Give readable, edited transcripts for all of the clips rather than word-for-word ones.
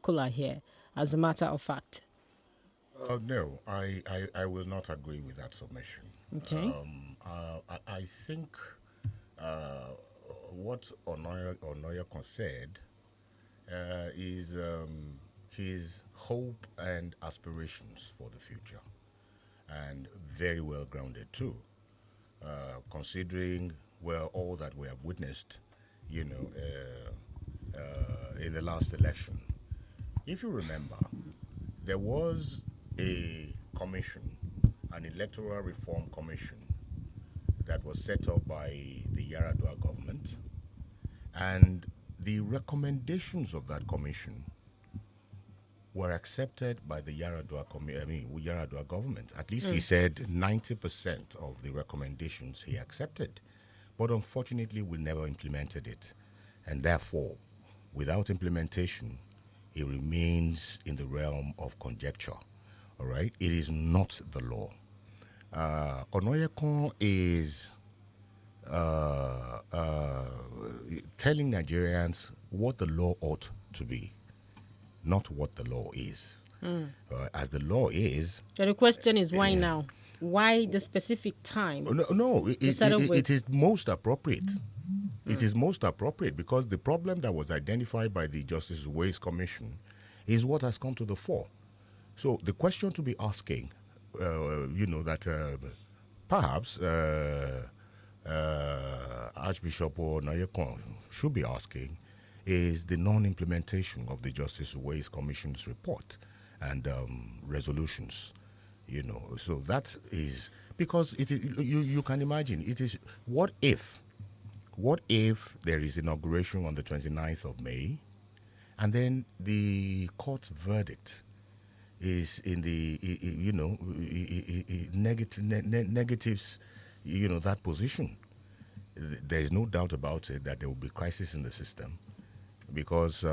circular here, as a matter of fact. No, I will not agree with that submission. Okay. I think uh, what Onoyakon said is his hope and aspirations for the future, and very well grounded too, considering well all that we have witnessed, in the last election. If you remember, there was a commission, an electoral reform commission, that was set up by the Yaradua government, and the recommendations of that commission were accepted by the Yaradua government. At least he said 90% of the recommendations he accepted, but unfortunately we never implemented it, and therefore, without implementation, it remains in the realm of conjecture. All right, it is not the law. Onoyekon is telling Nigerians what the law ought to be, not what the law is. As the law is, So the question is why now? Why the specific time? no, Instead of it is most appropriate. It is most appropriate because the problem that was identified by the Justice Ways Commission is what has come to the fore. So the question to be asking, that perhaps Archbishop Nayekon should be asking is the non-implementation of the Justice Ways Commission's report and resolutions. So that is because it is. You can imagine it is. What if there is inauguration on the 29th of May, and then the court verdict is in the negatives that position. There is no doubt about it that there will be crisis in the system because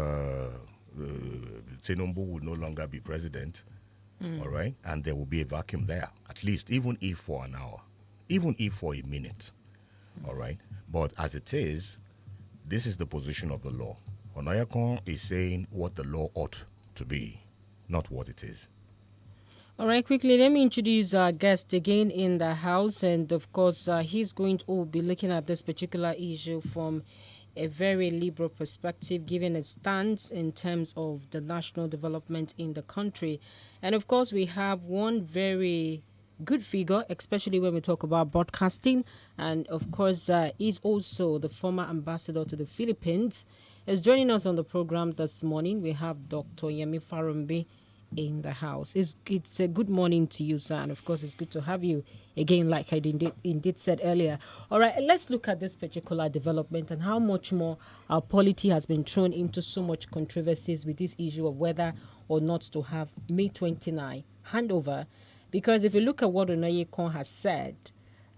Tinubu will no longer be president, all right, and there will be a vacuum there, at least, even if for an hour, even if for a minute, all right. But as it is, this is the position of the law. Onayakon is saying what the law ought to be, not what it is. All right, quickly, let me introduce our guest again in the house. And of course, he's going to be looking at this particular issue from a very liberal perspective, giving a stance in terms of the national development in the country. And of course, we have one very good figure, especially when we talk about broadcasting. And of course, he's also the former ambassador to the Philippines. Is joining us on the program this morning. We have Dr. Yemi Farumbi in the house. It's a good morning to you, sir, and of course it's good to have you again, like I indeed said earlier. All right, let's look at this particular development and how much more our polity has been thrown into so much controversies with this issue of whether or not to have May 29 handover. Because if you look at what Onayekon has said,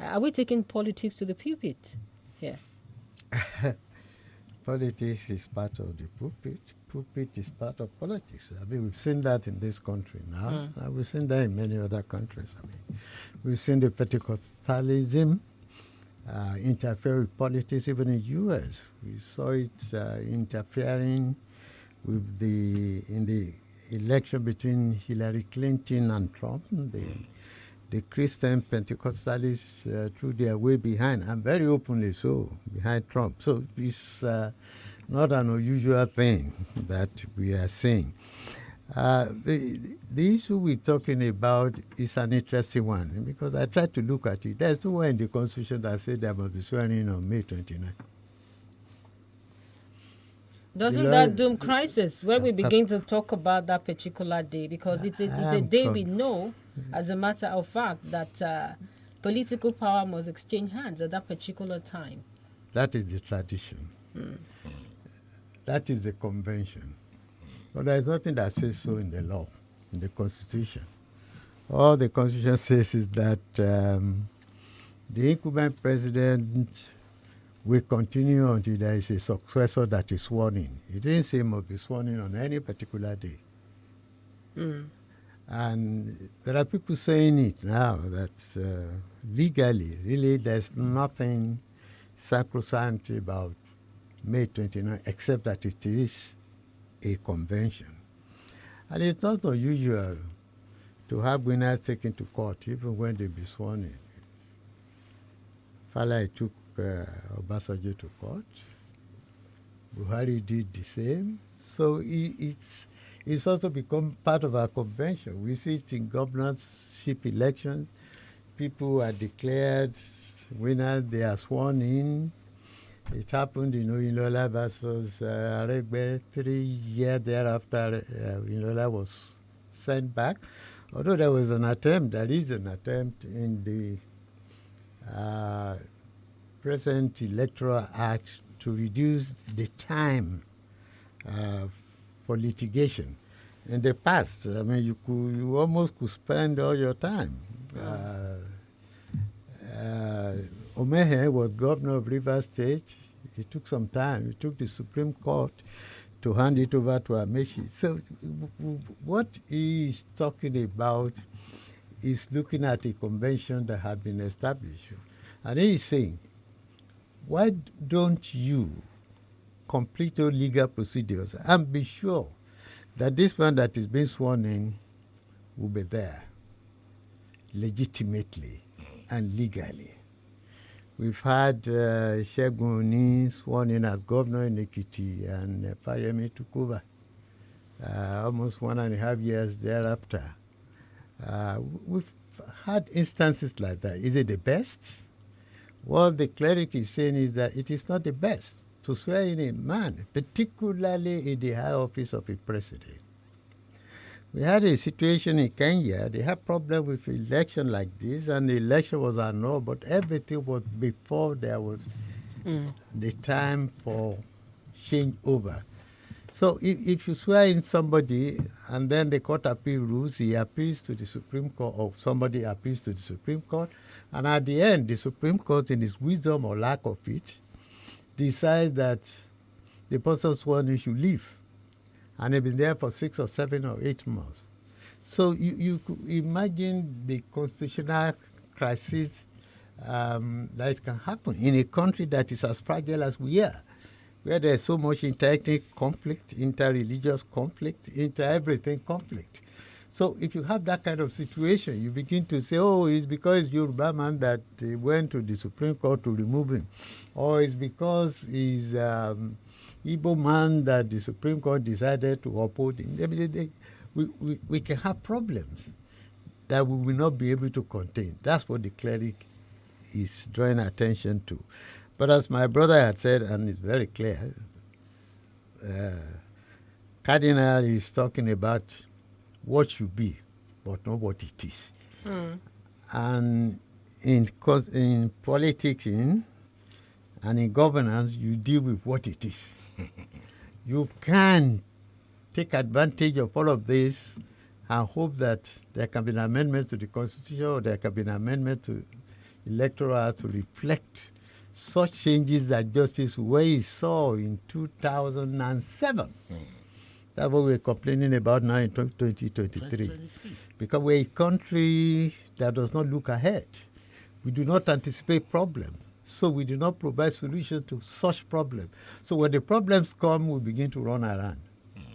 are we taking politics to the pulpit here? Politics is part of the pulpit. Pulpit is part of politics. I mean, we've seen that in this country now. We've seen that in many other countries. I mean, we've seen the Pentecostalism interfere with politics, even in the U.S. We saw it interfering with in the election between Hillary Clinton and Trump. The Christian Pentecostalists threw their way behind, and very openly so, behind Trump. So it's not an unusual thing that we are seeing. The issue we're talking about is an interesting one because I tried to look at it. There's nowhere in the Constitution that said there must be swearing on May 29. Doesn't that doom crisis where we begin to talk about that particular day? Because it's a day we know, as a matter of fact, that political power must exchange hands at that particular time. That is the tradition. That is the convention. But there is nothing that says so in the law, in the Constitution. All the Constitution says is that the incumbent president will continue until there is a successor that is sworn in. It didn't say he must be sworn in on any particular day. And there are people saying it now that legally, really, there's nothing sacrosanct about May 29, except that it is a convention. And it's not unusual to have winners taken to court even when they be sworn in. Falai took Obasanjo to court. Buhari did the same. So it's also become part of our convention. We see it in governorship elections. People are declared winners, they are sworn in. It happened in Inola versus Aregbe 3 years thereafter. Inola was sent back. Although there was an attempt, there is an attempt in the present Electoral Act to reduce the time for litigation. In the past, I mean, you almost could spend all your time. Omehe was governor of Rivers State. It took some time. It took the Supreme Court to hand it over to Amechi. So what he is talking about is looking at a convention that had been established. And he is saying, why don't you complete your legal procedures and be sure that this man that is being sworn in will be there legitimately and legally. We've had Segun Oni sworn in as governor in Ekiti, and Fayemi took over almost 1.5 years thereafter. We've had instances like that. Is it the best? What the cleric is saying is that it is not the best to swear in a man, particularly in the high office of a president. We had a situation in Kenya. They had problem with election like this, and the election was annulled, but everything was before there was the time for changeover. So if you swear in somebody and then the court appeal rules, he appeals to the Supreme Court, or somebody appeals to the Supreme Court, and at the end, the Supreme Court, in its wisdom or lack of it, decides that the person sworn in should leave. And they've been there for 6 or 7 or 8 months. So you could imagine the constitutional crisis that can happen in a country that is as fragile as we are, where there's so much inter-ethnic conflict, inter-religious conflict, inter-everything conflict. So if you have that kind of situation, you begin to say, oh, it's because Yoruba man that they went to the Supreme Court to remove him, or it's because he's Igbo man that the Supreme Court decided to uphold him. We can have problems that we will not be able to contain. That's what the cleric is drawing attention to. But as my brother had said, and it's very clear, Cardinal is talking about what should be, but not what it is. And in politics and in governance, you deal with what it is. You can take advantage of all of this and hope that there can be an amendment to the Constitution, or there can be an amendment to Electoral Act to reflect such changes that Justice Wei saw in 2007. That's what we're complaining about now in 2023. Because we're a country that does not look ahead. We do not anticipate problems. So we do not provide solutions to such problems. So when the problems come, we begin to run around.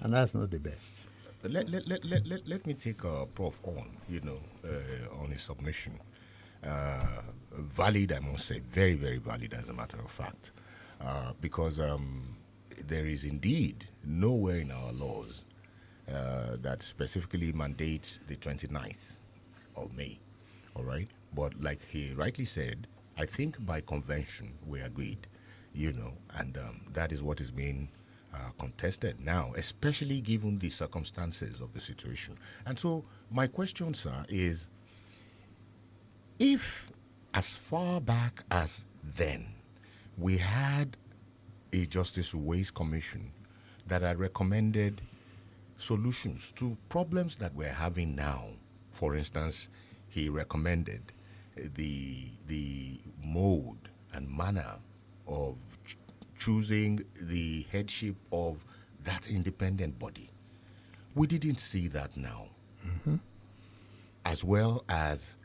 And that's not the best. Let me take Prof on, on his submission. Valid, I must say, very, very valid as a matter of fact. Because there is indeed nowhere in our laws that specifically mandates the 29th of May, all right? But like he rightly said, I think by convention we agreed, and that is what is being contested now, especially given the circumstances of the situation. And so my question, sir, is if as far back as then we had a Justice Wei's Commission that had recommended solutions to problems that we're having now, for instance, he recommended the mode and manner of choosing the headship of that independent body. We didn't see that now. As well as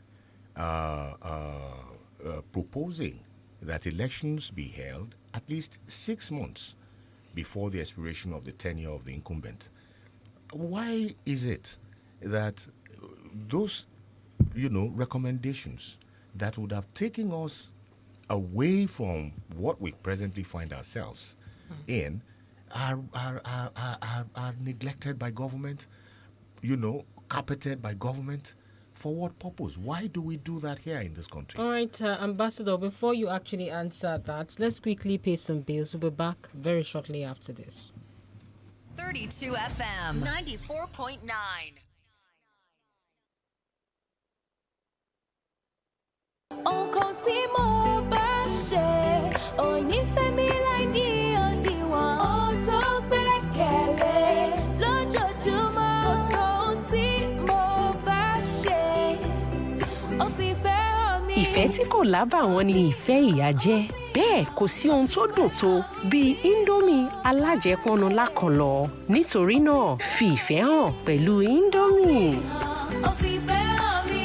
proposing that elections be held at least 6 months before the expiration of the tenure of the incumbent. why is it that those, recommendations that would have taken us away from what we presently find ourselves in are neglected by government, carpeted by government? For what purpose? Why do we do that here in this country? All right, Ambassador, before you actually answer that, let's quickly pay some bills. We'll be back very shortly after this. 32 FM 94.9. Nǹkan tí mo bá ṣe ò ní fẹ́ mi láì ní òdiwọ̀n. Ó tó gbẹ́kẹ̀lé lójoojúmọ́. Kò sóhun tí mo bá ṣe ó fi fẹ́ hàn mí. Ìfẹ́ tí kò lábàwọ́n ni ìfẹ́ ìyá jẹ́. Bẹ́ẹ̀ kò sí ohun tó dùn tó bíi Indomie alájẹpọnu lákọlọ. Nítorí náà, fi ìfẹ́ hàn pẹ̀lú Indomie. Ó fi fẹ́ hàn mí.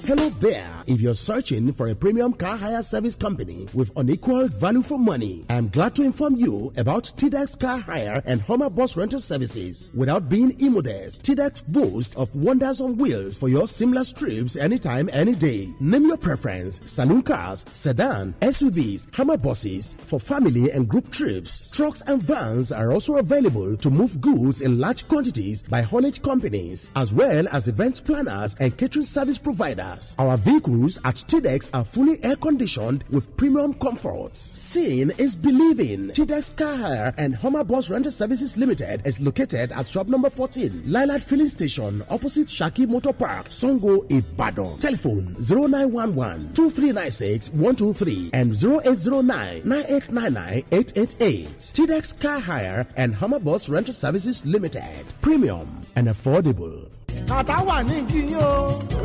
Hello there. If you're searching for a premium car hire service company with unequaled value for money, I'm glad to inform you about TDEX Car Hire and Hummer Bus Rental Services. Without being immodest, TDEX boasts of wonders on wheels for your seamless trips anytime, any day. Name your preference: saloon cars, sedan, SUVs, Hummer buses for family and group trips. Trucks and vans are also available to move goods in large quantities by haulage companies, as well as event planners and catering service providers. Our vehicles at TDEX are fully air-conditioned with premium comforts. Seeing is believing. TDEX Car Hire and Hummer Bus Rental Services Limited is located at shop number 14, Lilac Filling Station, opposite Shaki Motor Park, Songo, Ibadan. Telephone 0911-2396-123 and 0809-9899-888. TDEX Car Hire and Hummer Bus Rental Services Limited. Premium and affordable. Kàtà wà ní kíyìn o. Ó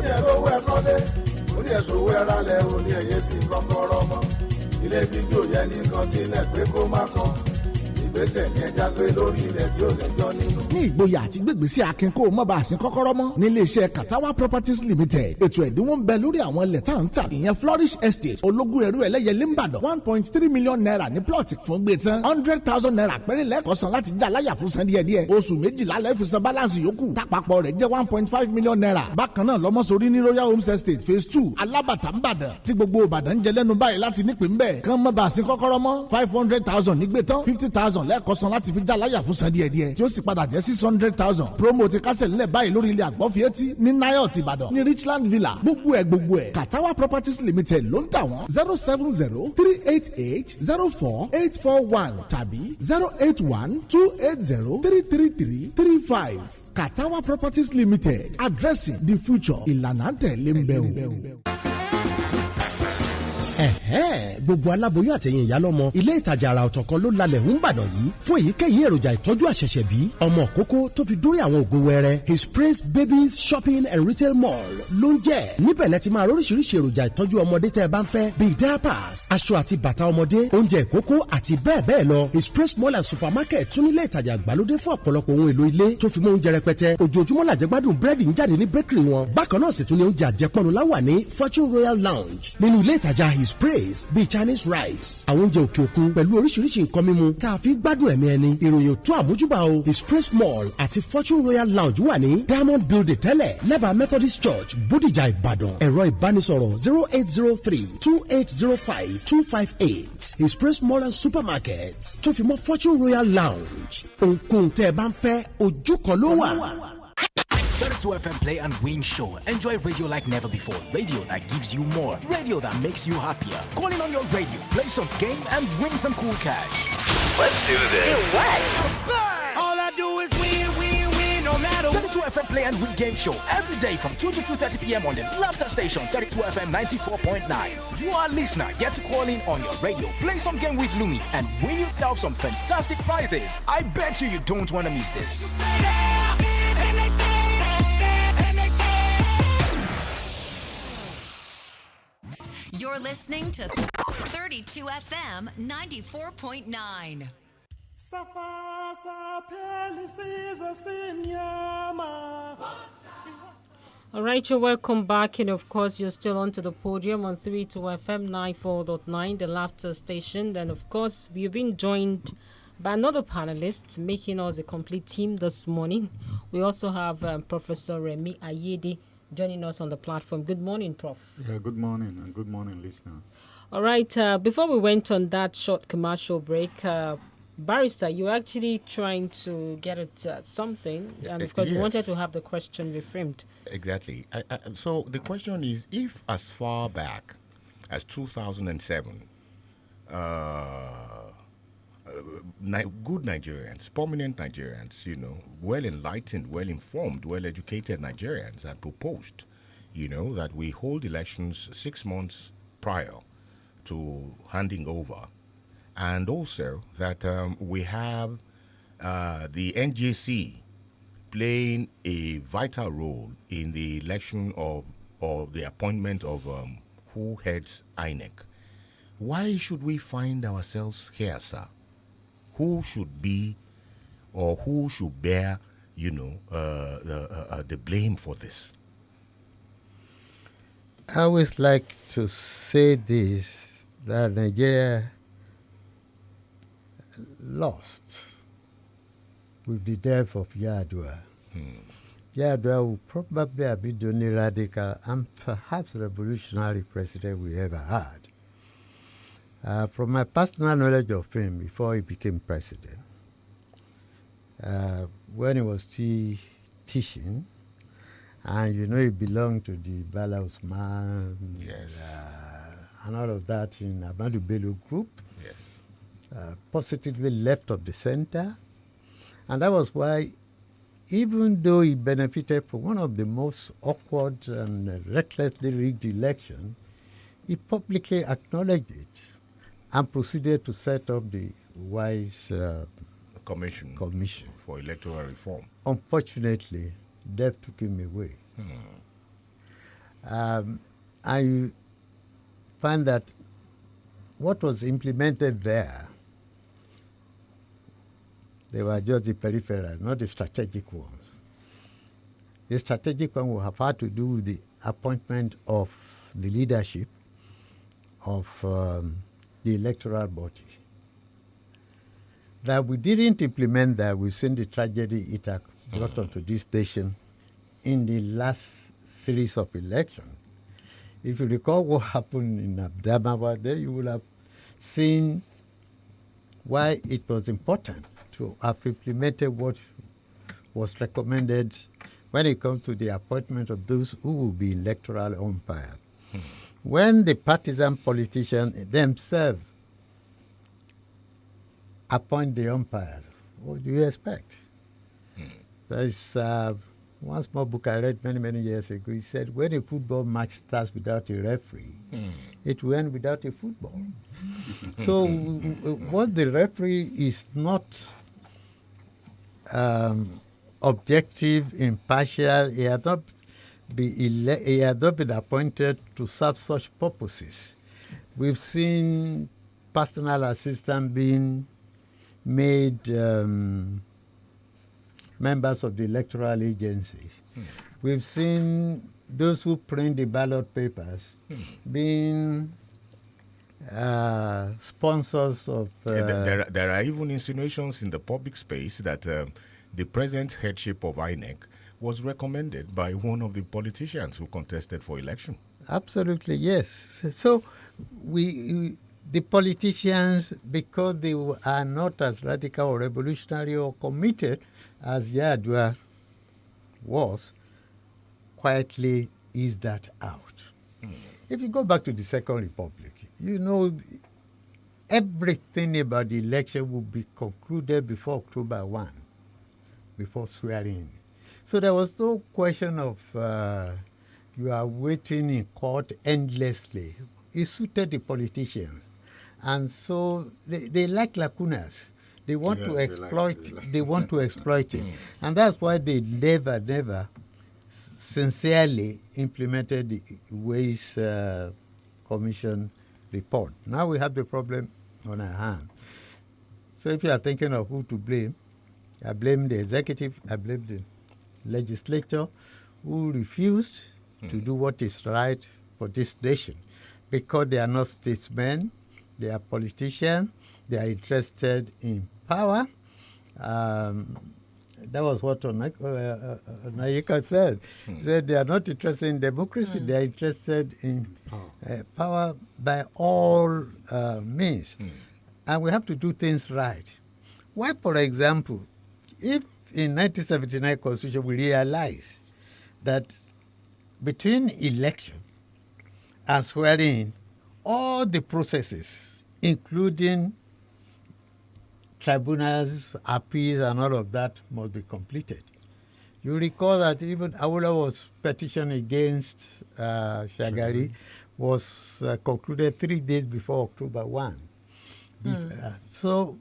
ní ẹ̀rọ owó ẹ̀kọ́ dé. Ó ní ẹ̀sùn owó ẹ̀rá lẹ̀. Ó ní ẹ̀yẹ sí kọ́kọ́rọ́ mọ́. Ilé gbígbó yẹn nìkan sílẹ̀ pé kó má kan. Ìgbésẹ̀ ní ẹja gbé lórí ilẹ̀ tí ó lẹ́jọ́ nínú. Ní ìgboyà àti gbégbèsè akin kó o má bàa sin kọ́kọ́rọ́ mọ́. Nílé iṣẹ́ Katawa Properties Limited. Ètò ẹ̀dínwó ń bẹ lórí àwọn ilẹ̀ tá à ń tà. Ìyẹn Flourish Estate ológun ẹ̀rú ẹlẹ́yẹlé Ìbàdàn. 1.3 million naira ní plọ̀tì fún gbé tán. 100,000 naira péré lẹ́kọ̀ọ́sán láti já láyà fún san díẹ̀díẹ̀. Oṣù méjìlá lẹ́ẹ̀ fi san báláǹsì yòókù. Tápapọ̀ rẹ̀ jẹ́ 1.5 million naira. Bákan náà lọ́mọ́sórí ní Royal Homes Estate Phase 2 Alábàtà Ìbàdàn. Tí gbogbo Ìbàdàn ń jẹ lẹ́nu báyìí láti nípìn bẹ́ẹ̀. Kán má bàa sin kọ́kọ́rọ́ mọ́. 500,000 nígbé tán. 50,000 lẹ́kọ̀ọ́sán láti fi já láyà fún san díẹ̀díẹ̀. Tí ó sì padà jẹ́ 600,000. Promo ti kásẹ̀ nílẹ̀ báyìí lórí ilẹ̀ àgbọ̀fìẹ́tì ní Nayot Ìbàdàn. Ní Richland Villa. Gbogbo ẹ̀. Katawa Properties Limited ló ń tà wọ́n. 070-388-04-841 tàbí 081-280-33335. Katawa Properties Limited. Addressing the future. Ìlànà tẹ̀lé ń bẹ̀ o. Gbogbo aláboyún àtẹ̀yìn ìyálọ́mọ ilé ìtajà àrà ọ̀tọ̀ kan ló lalẹ̀ ń bàdàn yìí fún èyíkéyìí èròjà ìtọ́jú àṣẹ̀ṣẹ̀bí ọmọ kókó tó fi dórí àwọn ògo wẹrẹ. His Praise Babies Shopping and Retail Mall ló ń jẹ́. Níbẹ̀ lẹ ti máa róríṣiríṣi èròjà ìtọ́jú ọmọdé tẹ́ ẹ bá ń fẹ́ bíi diapers, aṣọ àti bàtà ọmọdé, oúnjẹ ìkókó àti bẹ́ẹ̀ bẹ́ẹ̀ lọ. His Praise Mall and Supermarket tún nílé ìtajà àgbàlódé fún ọ̀pọ̀lọpọ̀ ohun èlò ilé tó fi mọ́ oúnjẹ rẹpẹtẹ. Ojoojúmọ́ làjẹgbádùn búrẹ́dì ń jáde ní bakery wọn. Bákan náà sì tún ní oúnjẹ àjẹpọnu láwà ní Fortune Royal Lounge. Nínú ilé ìtajà His Praise bíi Chinese rice, àwọn oúnjẹ òkè òkun pẹ̀lú oríṣiríṣi nǹkan mímu tá a fi gbádùn ẹ̀mí ẹni. Ìròyìn tó àmójúbà o. The Express Mall àti Fortune Royal Lounge wà ní Diamond Building tẹ́lẹ̀ lẹ́bàá Methodist Church Bódìjà Ìbàdàn. Ẹ̀rọ ìbánisọ̀rọ̀ 0803-2805-258. Express Mall and Supermarket tó fi mọ́ Fortune Royal Lounge. Ohunkóhun tẹ́ ẹ bá ń fẹ́ ojú kan ló wà. 32 FM Play and Win Show. Enjoy radio like never before. Radio that gives you more. Radio that makes you happier. Calling on your radio. Play some game and win some cool cash. Let's do this. Do what? All I do is win, win, win, no matter 32 FM Play and Win Game Show. Every day from 2 to 2:30 p.m. on the Laughter Station, 32 FM 94.9. You are a listener. Get to call in on your radio. Play some game with Lumi and win yourself some fantastic prizes. I bet you don't want to miss this. You're listening to 32 FM 94.9. All right, you're welcome back. And of course, you're still onto the podium on 32 FM 94.9, the laughter station. Then, of course, we've been joined by another panelist, making us a complete team this morning. We also have Professor Remy Ayede joining us on the platform. Good morning, Prof. Yeah, good morning, and good morning, listeners. All right, before we went on that short commercial break, Barrister, you were actually trying to get at something, and of course, you wanted Yes. to have the question reframed. Exactly. So the question is, if as far back as 2007, good Nigerians, prominent Nigerians, well enlightened, well informed, well educated Nigerians had proposed, that we hold elections 6 months prior to handing over, and also that we have the NJC playing a vital role in the election of or the appointment of who heads INEC. Why should we find ourselves here, sir? Who should be or who should bear, the blame for this? I always like to say this, that Nigeria lost with the death of Yar'Adua. Yar'Adua will probably have been the only radical and perhaps revolutionary president we ever had. From my personal knowledge of him before he became president, when he was still teaching, and he belonged to the Bala Usman, Yes. and all of that in Ahmadu Bello group, Yes. positively left of the center. And that was why, even though he benefited from one of the most awkward and recklessly rigged elections, he publicly acknowledged it and proceeded to set up the wise Commission for electoral reform. Unfortunately, death took him away. I find that what was implemented there, they were just the peripheral, not the strategic ones. The strategic one will have had to do with the appointment of the leadership of the electoral body. That we didn't implement that, we've seen the tragedy it has brought onto this station in the last series of elections. If you recall what happened in Abdamawa, then you will have seen why it was important to have implemented what was recommended when it comes to the appointment of those who will be electoral umpires. When the partisan politicians themselves appoint the umpires, what do you expect? There is one small book I read many, many years ago. He said, when a football match starts without a referee, it will end without a football. So what the referee is not objective, impartial. He has not been appointed to serve such purposes. We've seen personal assistants being made members of the electoral agency. We've seen those who print the ballot papers being sponsors of... There are even insinuations in the public space that the present headship of INEC was recommended by one of the politicians who contested for election. Absolutely, yes. So the politicians, because they are not as radical or revolutionary or committed as Yar'Adua was, quietly eased that out. If you go back to the Second Republic, everything about the election will be concluded before October 1, before swearing. So there was no question of you are waiting in court endlessly. It suited the politicians. And so they like lacunas. They want to exploit. They want to exploit it, and that's why they never sincerely implemented the Ways Commission report. Now we have the problem on our hands. So if you are thinking of who to blame, I blame the executive. I blame the legislature, who refused to do what is right for this nation because they are not statesmen, they are politicians, they are interested in power. That was what Nayika said. He said they are not interested in democracy, they are interested in power by all means. And we have to do things right. Why, for example, if in 1979 Constitution we realize that between election and swearing, all the processes, including tribunals, appeals, and all of that must be completed. You recall that even Awolow's petition against Shagari was concluded 3 days before October 1. So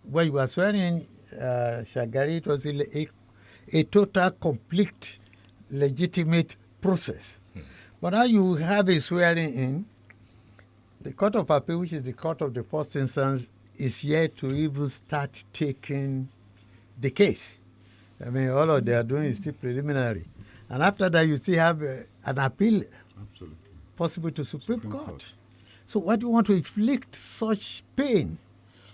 when you were swearing Shagari, it was a total, complete, legitimate process. But now you have a swearing in, the Court of Appeal, which is the court of the first instance, is yet to even start taking the case. I mean, all of they are doing is still preliminary. And after that, you still have an appeal possible to Supreme Court. So why do you want to inflict such pain?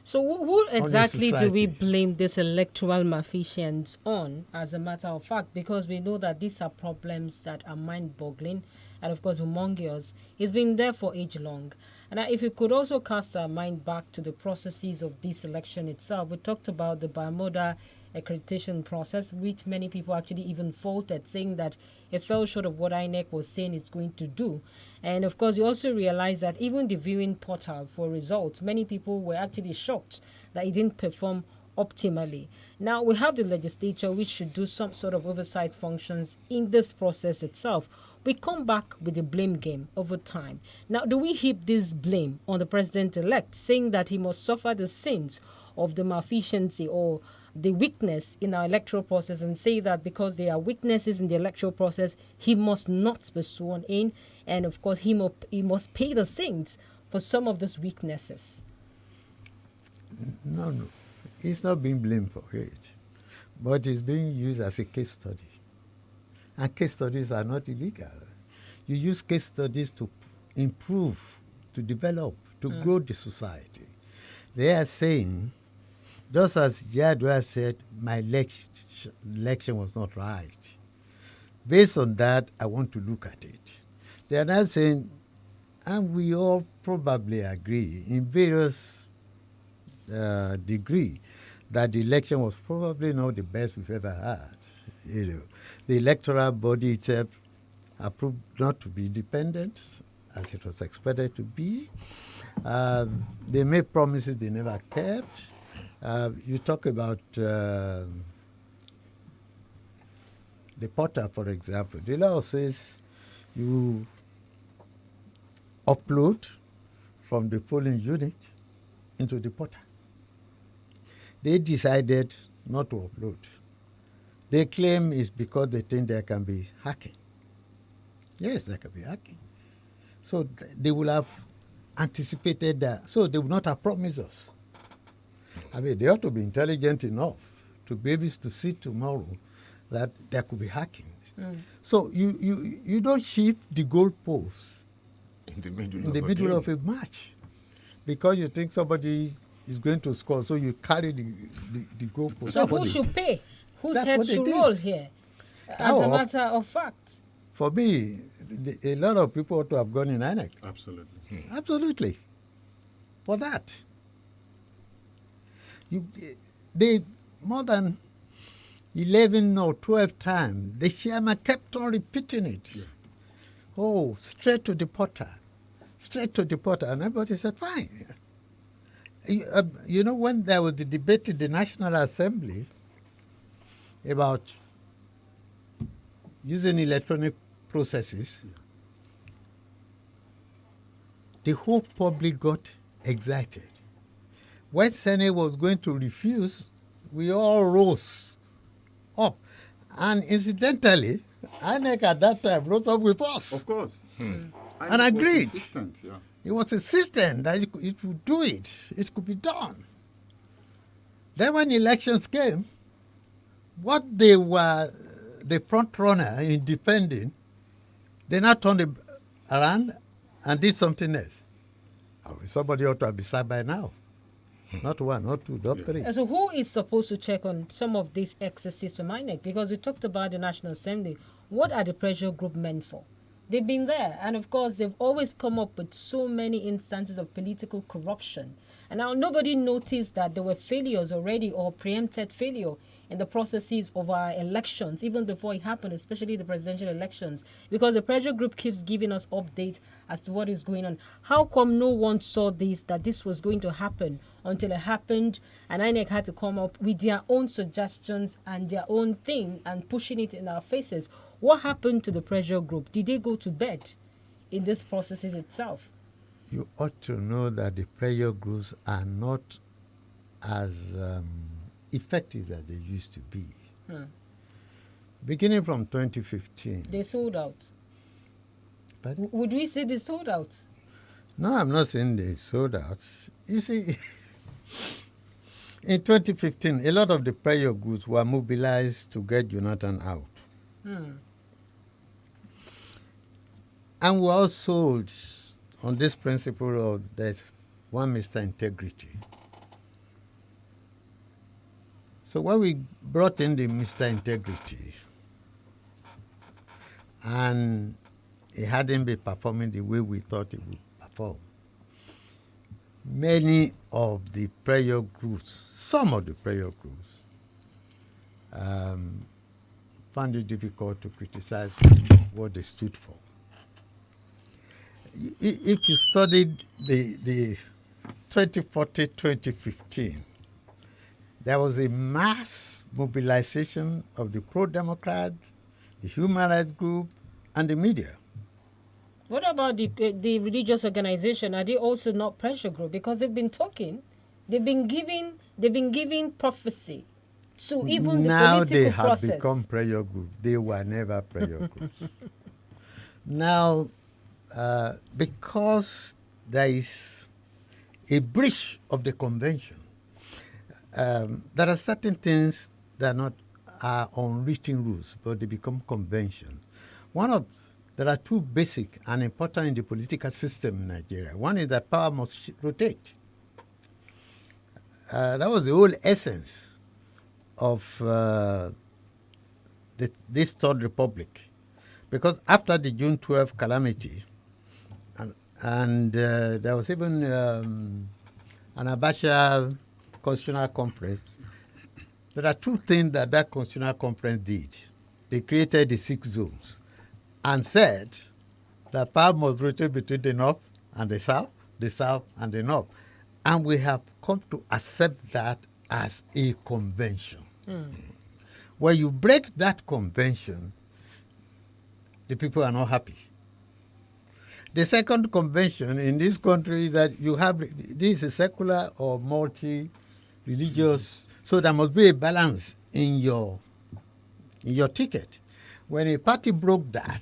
So who exactly do we society? blame these electoral malfeasance on, as a matter of fact? Because we know that these are problems that are mind-boggling and, of course, humongous. It's been there for age long. And if you could also cast our mind back to the processes of this election itself, we talked about the bimodal accreditation process, which many people actually even faulted, saying that it fell short of what INEC was saying it's going to do. And of course, you also realize that even the viewing portal for results, many people were actually shocked that it didn't perform optimally. Now, we have the legislature, which should do some sort of oversight functions in this process itself. We come back with the blame game over time. Now, do we heap this blame on the president-elect, saying that he must suffer the sins of the malfeasance or the weakness in our electoral process, and say that because there are weaknesses in the electoral process, he must not be sworn in, and of course he must pay the sins for some of those weaknesses? No. It's not being blamed for it, but it's being used as a case study. And case studies are not illegal. You use case studies to improve, to develop, to grow the society. They are saying, just as Yadwa said, my election was not right. Based on that, I want to look at it. They are now saying, and we all probably agree in various degree, that the election was probably not the best we've ever had. The electoral body itself approved not to be independent, as it was expected to be. They made promises they never kept. You talk about the portal, for example. The law says you upload from the polling unit into the portal. They decided not to upload. They claim it's because they think there can be hacking. Yes, there can be hacking. So they will have anticipated that. So they will not have promised us. I mean, they ought to be intelligent enough to be able to see tomorrow that there could be hacking. So you don't shift the goalposts In the middle, of a match because you think somebody is going to score, so you carry the goalpost. So who should pay? Whose head should roll here? As a matter of fact. For me, a lot of people ought to have gone in INEC. Absolutely. Absolutely. For that. They more than 11 or 12 times, the chairman kept on repeating it. Yeah. Oh, straight to the portal. Straight to the portal. And everybody said, fine. You know, when there was the debate in the National Assembly about using electronic processes, the whole public got excited. When Senate was going to refuse, we all rose up. And incidentally, INEC at that time rose up with us. Of course. And agreed. Yeah. He was insistent that it would do it. It could be done. Then when elections came, what they were the front runner in defending, they now turned it around and did something else. Somebody ought to have been sacked by now. Not one, not two, not three. So who is supposed to check on some of these excesses from INEC? Because we talked about the National Assembly. What are the pressure group meant for? They've been there, and of course, they've always come up with so many instances of political corruption. And now nobody noticed that there were failures already or preempted failure in the processes of our elections, even before it happened, especially the presidential elections, because the pressure group keeps giving us updates as to what is going on. How come no one saw this, that this was going to happen until it happened, and INEC had to come up with their own suggestions and their own thing and pushing it in our faces? What happened to the pressure group? Did they go to bed in this processes itself? You ought to know that the pressure groups are not as effective as they used to be. Beginning from 2015. They sold out. But would we say they sold out? No, I'm not saying they sold out. You see, in 2015, a lot of the pressure groups were mobilized to get Jonathan out. And we all sold on this principle of there's one Mr. Integrity. So when we brought in the Mr. Integrity and he hadn't been performing the way we thought he would perform, many of the prayer groups, some of the prayer groups, found it difficult to criticize what they stood for. If you studied the 2014-2015, there was a mass mobilization of the pro-democrats, the human rights group, and the media. What about the religious organization? Are they also not pressure group? Because they've been talking, they've been giving prophecy to even now the political process. Now they have become prayer groups. They were never prayer groups. Now, because there is a breach of the convention, there are certain things that are unwritten rules, but they become convention. There are two basic and important in the political system in Nigeria. One is that power must rotate. That was the whole essence of this Third Republic. Because after the June 12 calamity, and there was even an Abacha Constitutional Conference, there are two things that Constitutional Conference did. They created the 6 zones and said that power must rotate between the North and the South and the North. And we have come to accept that as a convention. When you break that convention, the people are not happy. The second convention in this country is that you have, this is secular or multi-religious, so there must be a balance in your ticket. When a party broke that,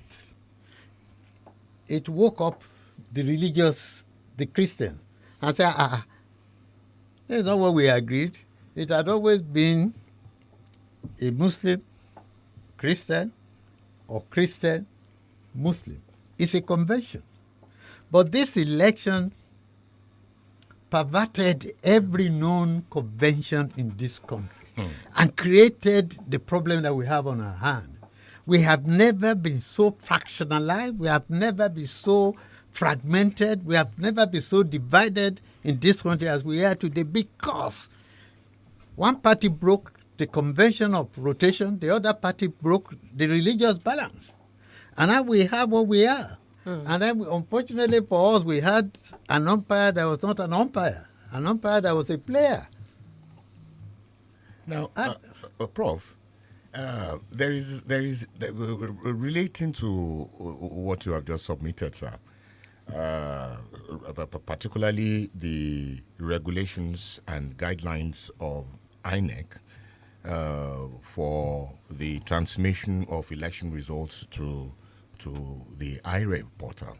it woke up the Christians, and said, that's not what we agreed. It had always been a Muslim, Christian, or Christian, Muslim. It's a convention. But this election perverted every known convention in this country and created the problem that we have on our hand. We have never been so fractionalized. We have never been so fragmented. We have never been so divided in this country as we are today, because one party broke the convention of rotation, the other party broke the religious balance. And now we have what we are. And then, unfortunately for us, we had an umpire that was not an umpire that was a player. Now, Prof, there is relating to what you have just submitted, sir. Particularly the regulations and guidelines of INEC for the transmission of election results to the IREV portal.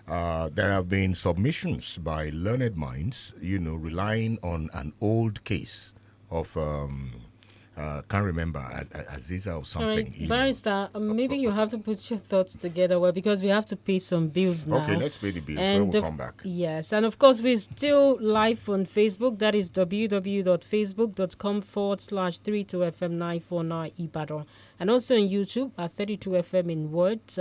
There have been submissions by learned minds, relying on an old case of Can't remember, Aziza or something. Right. Barrister, maybe you have to put your thoughts together because we have to pay some bills now. Okay, let's pay the bills, and we'll come back. Yes, and of course, we're still live on Facebook. That is www.facebook.com/32FM949 Ibadan. And also on YouTube at 32FM in words,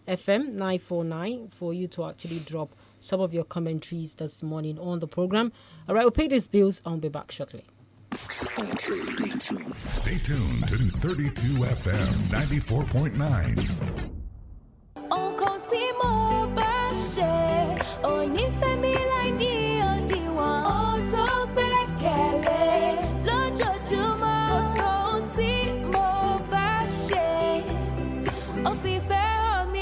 FM 949, for you to actually drop some of your commentaries this morning on the program. All right, we'll pay these bills and we'll be back shortly. Stay tuned to 32 FM 94.9.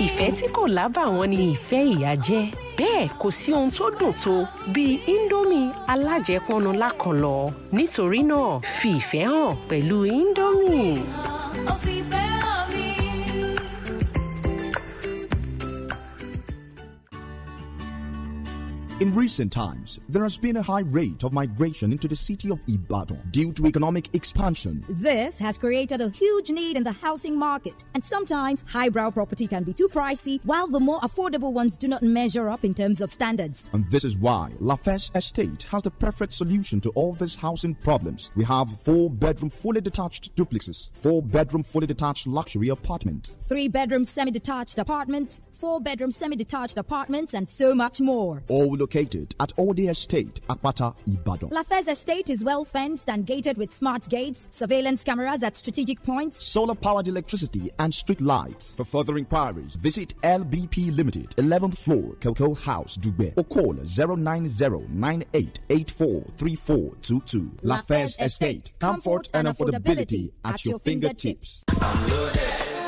Ìfẹ́ tí kò lábàwọ́n ni ìfẹ́ ìyá jẹ́. Bẹ́ẹ̀ kò sí ohun tó dùn tó bíi Indomie alájẹpọnu lákọlọ. Nítorí náà, fi ìfẹ́ hàn pẹ̀lú Indomie. In recent times, there has been a high rate of migration into the city of Ibadan due to economic expansion. This has created a huge need in the housing market, and sometimes highbrow property can be too pricey, while the more affordable ones do not measure up in terms of standards. And this is why Lafayette Estate has the perfect solution to all these housing problems. We have 4-bedroom fully detached duplexes, 4-bedroom fully detached luxury apartments, 3-bedroom semi-detached apartments, 4-bedroom semi-detached apartments, and so much more. All located at Ode Estate, Akpata, Ibadan. Lafayette Estate is well fenced and gated with smart gates, surveillance cameras at strategic points, solar-powered electricity and street lights. For further inquiries, visit LBP Limited, 11th floor, Cocoa House, Dugbe, or call 09098843422. Lafayette Estate, comfort and affordability at your fingertips.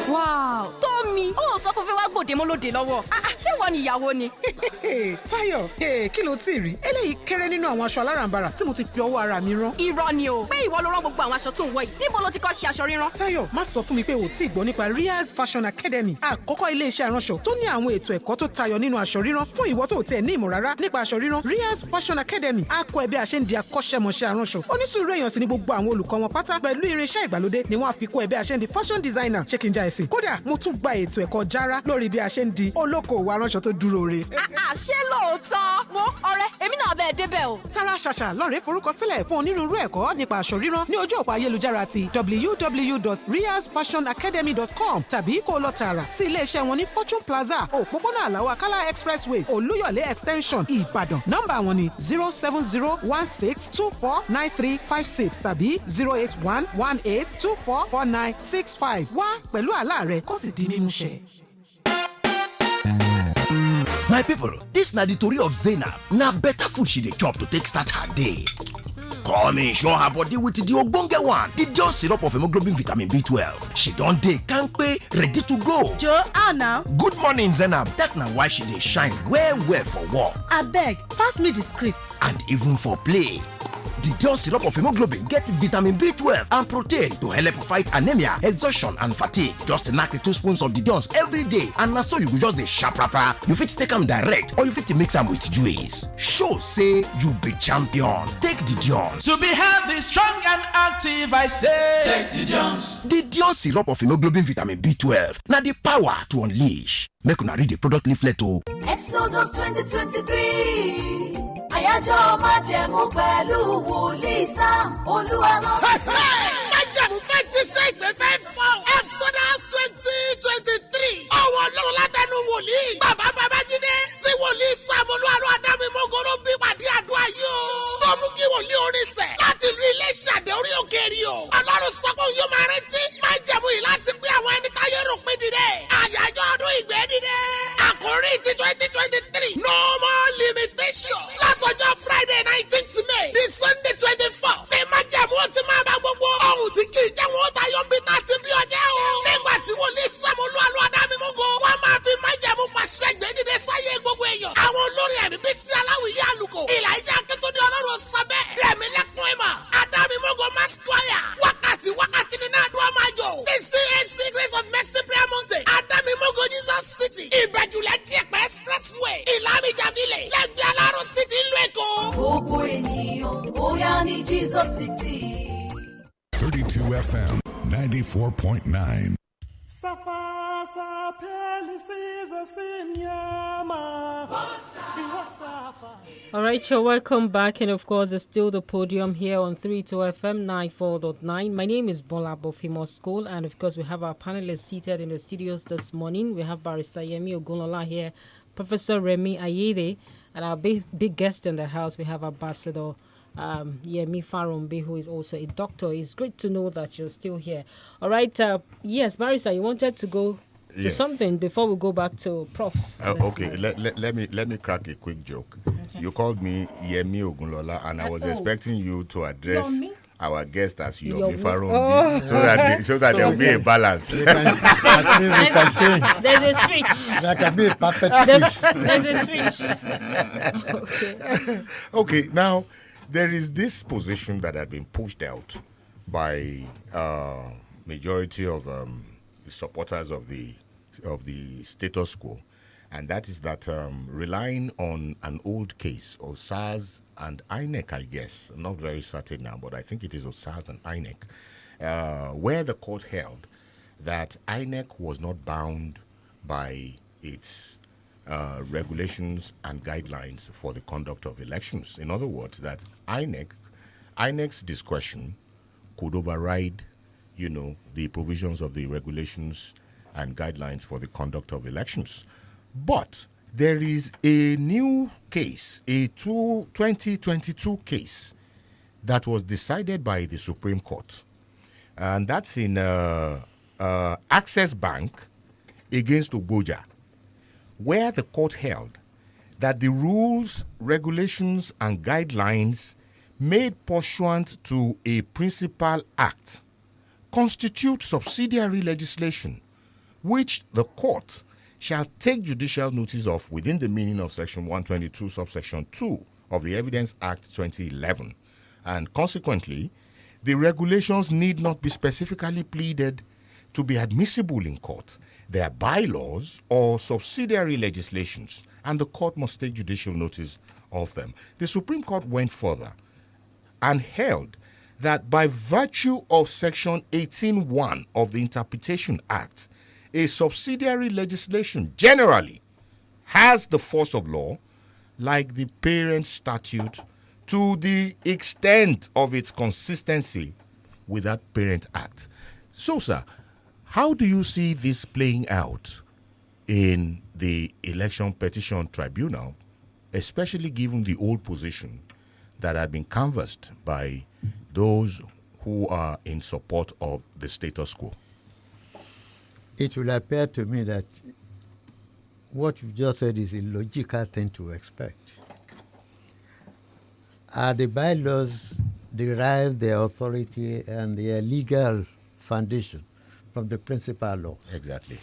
Wow, Tommy, ó sọ pé wá gbòde mo lóde lọ́wọ́. Ṣé wọ́n ni ìyàwó ni? Táyọ̀, kí ló ti rí? Eléyìí kéré nínú àwọn aṣọ alárànbarà tí mo ti fi ọwọ́ ara mi rán. Irọ́ ni o. Pé ìwọ ló rán gbogbo àwọn aṣọ tó ń wọ̀ yìí. Níbo ló ti kọ́ ṣe aṣọ rírán? Táyọ̀, má sọ fún mi pé o tí gbọ́ nípa Riaz Fashion Academy. Àkọ́kọ́ ilé-iṣẹ́ aránṣọ tó ní àwọn ètò ẹ̀kọ́ tó tayọ nínú aṣọ rírán fún ìwọ tó tẹ̀ ní ìmọ̀ rárá nípa aṣọ rírán. Riaz Fashion Academy á kọ́ ẹ bí a ṣe ń di akọ́ṣẹ́mọṣẹ́ aránṣọ. Onísùúrù èèyàn sì ni gbogbo àwọn olùkọ́ wọn pátá pẹ̀lú irinṣẹ́ ìgbàlódé ni wọ́n á fi kọ́ ẹ bí a ṣe ń di fashion designer. Ṣé kí n já ẹ̀sìn? Kódà mo tún gba ètò ẹ̀kọ́ jára lórí bí a ṣe ń di olókoòwò aránṣọ tó dúró re. Ṣé lóòótọ́? Wo ọ̀rẹ́, èmi náà bẹ́ẹ̀ débẹ̀ o. Tara ṣàṣà lọ́rẹ̀ẹ́ forúkọsílẹ̀ fún onírúurú ẹ̀kọ́ nípa aṣọ rírán ní ojú òpó ayélujára ti www.riazfashionacademy.com tàbí kó lọ tààrà sí ilé-iṣẹ́ wọn ní Fortune Plaza, Òpópónà Àlàó Akálà Expressway, Olúyọ̀lé Extension, Ìbàdàn. Nọ́mbà wọn ni 07016249356 tàbí 08118244965. Wá pẹ̀lú àlá rẹ̀ kó sì di nínú iṣẹ́. My people, this na the tori of Zainab. Na better food she dey chop to take start her day. Come ensure her body with the ogbonge one, the Dion syrup of hemoglobin vitamin B12. She don dey kampe, ready to go. Joe, Anna. Good morning, Zainab. That na why she dey shine well for work. Abeg, pass me the script. And even for play. The Dion syrup of hemoglobin get vitamin B12 and protein to help fight anemia, exhaustion and fatigue. Just knack 2 spoons of the Dions every day and na so you go just dey sharp rapa. You fit take am direct or you fit mix am with juice. Show say you be champion. Take the Dions. To be healthy, strong and active, I say. Take the Dions. The Dion syrup of hemoglobin vitamin B12. Na the power to unleash. Make una read the product leaflet o. Exodus 2023. Àyájọ́ májẹ̀mú pẹ̀lú wòlíì Sam Olúwa lọ. Májẹ̀mú fẹ́ ṣiṣẹ́ ìgbẹ́fẹ́ fún Exodus 2023. Ọwọ́ Ọlọ́run látẹnu wòlíì. Bàbá Babájídé sí wòlíì Sam Olúwa Adámímọ́gòrò bí pàdé àdúrà yìí o. Tó mú kí wòlíì orin sẹ̀ láti ìlú Iléṣà dé orí òkè rí o. Ọlọ́run sọ pé yóò máa rántí májẹ̀mú yìí láti pé àwọn ẹni táyé rò pé dìde. Àyájọ́ ọdún ìgbẹ́ dìde. Àkórí ti 2023. No more limitation. Látọjọ́ Friday 19th May ní Sunday 24th. Ní májẹ̀mú ó ti máa bá gbogbo ohun tí kì í jẹ́ wọn ó tayọ bí tá ti bí ọjẹ́ o. Nígbà tí wòlíì Sam Olúwa Adámímọ́gò wọ́n máa fi májẹ̀mú pàṣẹ ìgbẹ́dìde sáyé gbogbo èèyàn. Àwọn olórin ẹ̀mí bí sí Aláwìyé Àlùkò. Ìlàjà Akíntúndé Ọlọ́run sọ bẹ́ẹ̀. Rẹ̀mí Lẹ́kún Ìmọ̀. Adámímọ́gò Masquire. Wákàtí nínú àdúrà 32 FM 94.9. All right, you're welcome back. And of course, it's still the podium here on 32 FM 94.9. My name is GBOLABO Famous School. And of course, we have our panelists seated in the studios this morning. We have Barrister Yemi Ogunlola here, Professor Remi Ayede, and our big guest in the house, we have Ambassador Yemi Farumbi, who is also a doctor. It's great to know that you're still here. All right. Yes, Barrister, you wanted to go to something before we go back to Prof. Okay, let me crack a quick joke. Okay. You called me Yemi Ogunlola, and I was expecting you to address our guest as Yomi Farumbi, so that there will be a balance. There's a switch. There can be a perfect switch. There's a switch. Okay, now there is this position that had been pushed out by majority of the supporters of the status quo, and that is that relying on an old case of SARS and INEC, I guess, I'm not very certain now, but I think it is of SARS and INEC, where the court held that INEC was not bound by its regulations and guidelines for the conduct of elections. In other words, that INEC's discretion could override, the provisions of the regulations and guidelines for the conduct of elections. But there is a new case, a 2022 case that was decided by the Supreme Court, and that's in Access Bank against Ogboja, where the court held that the rules, regulations, and guidelines made pursuant to a principal act constitute subsidiary legislation, which the court shall take judicial notice of within the meaning of Section 122, subsection 2 of the Evidence Act 2011. And consequently, the regulations need not be specifically pleaded to be admissible in court. They are bylaws or subsidiary legislations, and the court must take judicial notice of them. The Supreme Court went further and held that by virtue of Section 18.1 of the Interpretation Act, a subsidiary legislation generally has the force of law, like the Parent Statute, to the extent of its consistency with that Parent Act. So, sir, how do you see this playing out in the Election Petition Tribunal, especially given the old position that had been canvassed by those who are in support of the status quo? It will appear to me that what you just said is a logical thing to expect. The bylaws derive their authority and their legal foundation from the principal laws. Exactly.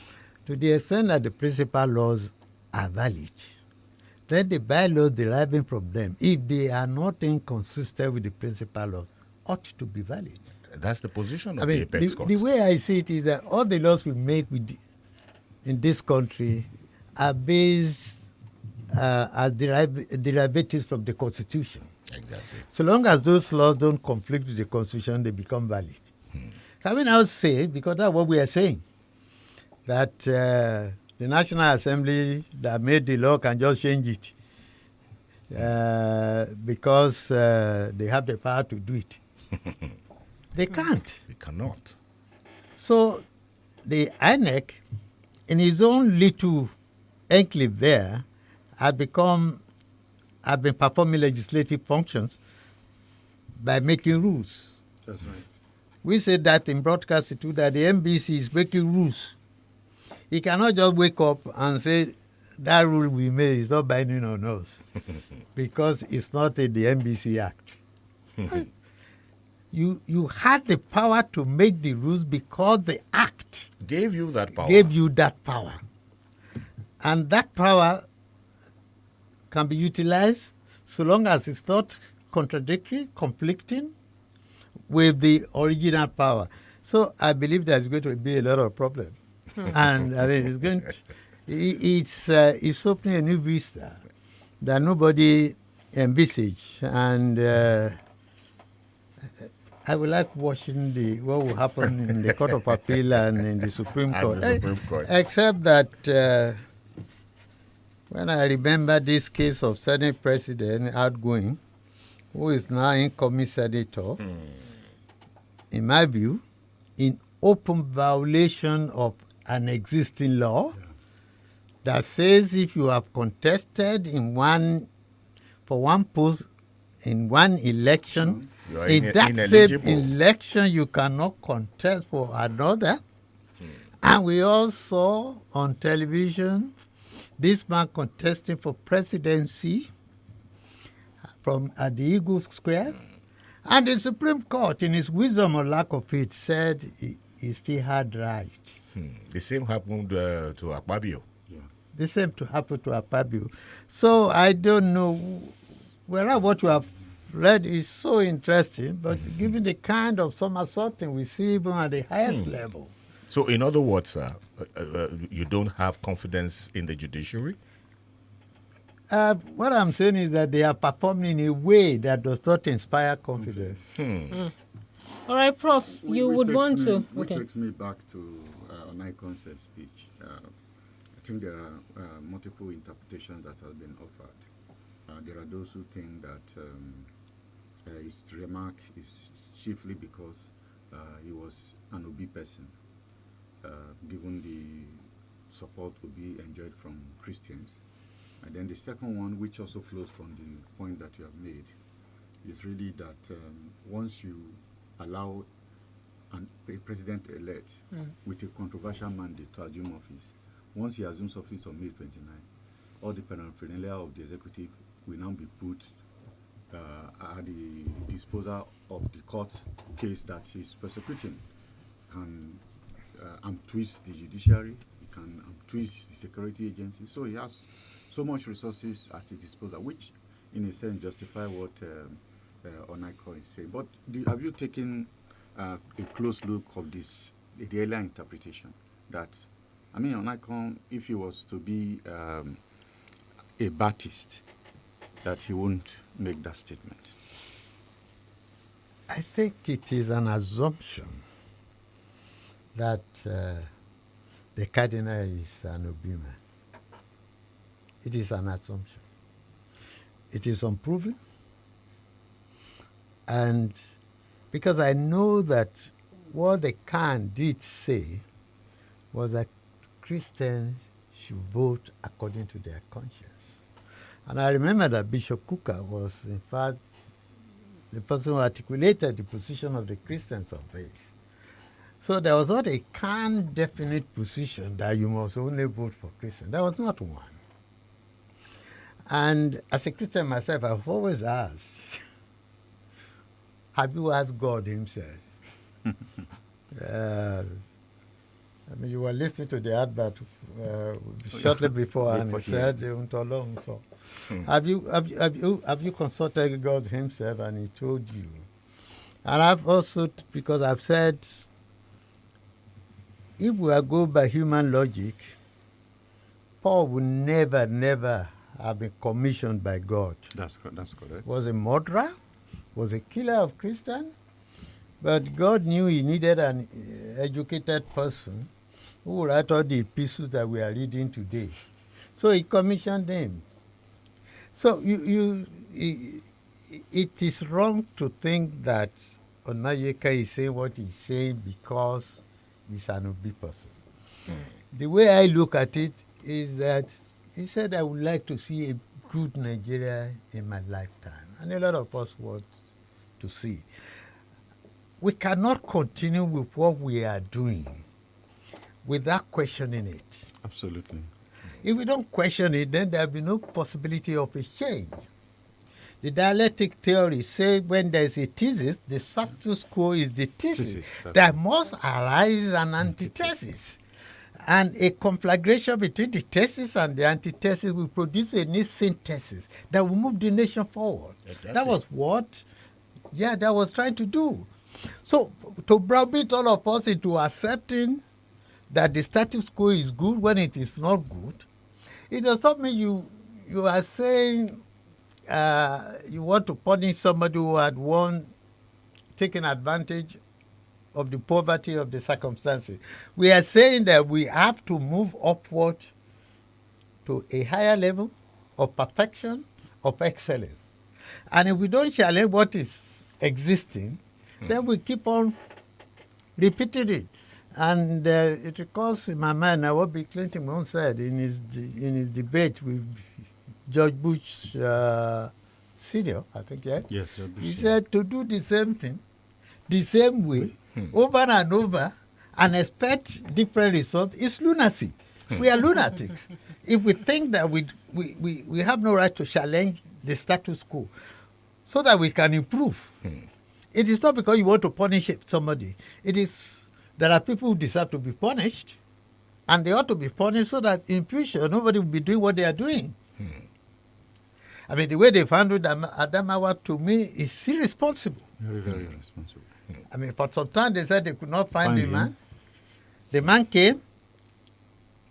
To the extent that the principal laws are valid, then the bylaws deriving from them, if they are not inconsistent with the principal laws, ought to be valid. That's the position of the apex court. The way I see it is that all the laws we make in this country are based as derivatives from the Constitution. Exactly. So long as those laws don't conflict with the Constitution, they become valid. Can we now say, because that's what we are saying, that the National Assembly that made the law can just change it because they have the power to do it? They can't. They cannot. So the INEC, in his own little enclave there, have been performing legislative functions by making rules. That's right. We said that in broadcasting too, that the MBC is making rules. He cannot just wake up and say that rule we made is not binding on us because it's not in the MBC Act. You had the power to make the rules because the Act gave you that power. And that power can be utilized so long as it's not contradictory, conflicting with the original power. So I believe there's going to be a lot of problems. And I mean, it's opening a new vista that nobody envisaged. And I would like watching what will happen in the Court of Appeal and in the Supreme Court. The Supreme Court. Except that when I remember this case of Senate President outgoing, who is now incoming senator, in my view, in open violation of an existing law that says if you have contested for one post in one election, in that same election you cannot contest for another. And we all saw on television this man contesting for presidency at the Eagle Square. And the Supreme Court, in its wisdom or lack of it, said he still had right. The same happened to Akpabio. The same happened to Akpabio. So I don't know whether what you have read is so interesting, but given the kind of somersaulting we see even at the highest level. So in other words, you don't have confidence in the judiciary? What I'm saying is that they are performing in a way that does not inspire confidence. All right, Prof, you would want to... Which takes me back to Onaikon's speech. I think there are multiple interpretations that have been offered. There are those who think that his remark is chiefly because he was an Obi person, given the support Obi enjoyed from Christians. And then the second one, which also flows from the point that you have made, is really that once you allow a president-elect with a controversial mandate to assume office, once he assumes office on May 29, all the paraphernalia of the executive will now be put at the disposal of the court case that he's prosecuting. Can twist the judiciary, he can twist the security agency. So he has so much resources at his disposal, which in a sense justify what Onaiko is saying. But have you taken a close look of this, the earlier interpretation that, I mean, Onaiko, if he was to be a Baptist, that he won't make that statement? I think it is an assumption that the cardinal is an Obi man. It is an assumption. It is unproven. And because I know that what the Khan did say was that Christians should vote according to their conscience. And I remember that Bishop Kuka was, in fact, the person who articulated the position of the Christians of this. So there was not a Khan definite position that you must only vote for Christians. There was not one. And as a Christian myself, I've always asked, have you asked God himself? I mean, you were listening to the advert shortly before, and he said, "INT'L." So, have you consulted God himself, and he told you? And I've also, because I've said, if we are going by human logic, Paul would never have been commissioned by God. That's correct. Was a murderer, was a killer of Christians, but God knew he needed an educated person who would write all the epistles that we are reading today. So he commissioned him. So it is wrong to think that Onayeka is saying what he's saying because he's an Obi person. The way I look at it is that he said, I would like to see a good Nigeria in my lifetime. And a lot of us want to see. We cannot continue with what we are doing without questioning it. Absolutely. If we don't question it, then there will be no possibility of a change. The dialectic theory says when there is a thesis, the status quo is the thesis. There must arise an antithesis. And a conflagration between the thesis and the antithesis will produce a new synthesis that will move the nation forward. Exactly. That was what that was trying to do. So to browbeat all of us into accepting that the status quo is good when it is not good, it does not mean you are saying you want to punish somebody who had won taking advantage of the poverty of the circumstances. We are saying that we have to move upward to a higher level of perfection, of excellence. And if we don't challenge what is existing, then we keep on repeating it. And it recalls in my mind now what Bill Clinton once said in his debate with George Bush Senior, I think, yeah? Yes, George Bush He Senior. said to do the same thing, the same way, over and over, and expect different results is lunacy. We are lunatics. If we think that we have no right to challenge the status quo so that we can improve. It is not because you want to punish somebody. It is there are people who deserve to be punished, and they ought to be punished so that in future nobody will be doing what they are doing. I mean, the way they've handled Adamawa to me is irresponsible. Very, very irresponsible. I mean, for some time they said they could not find the man. The man came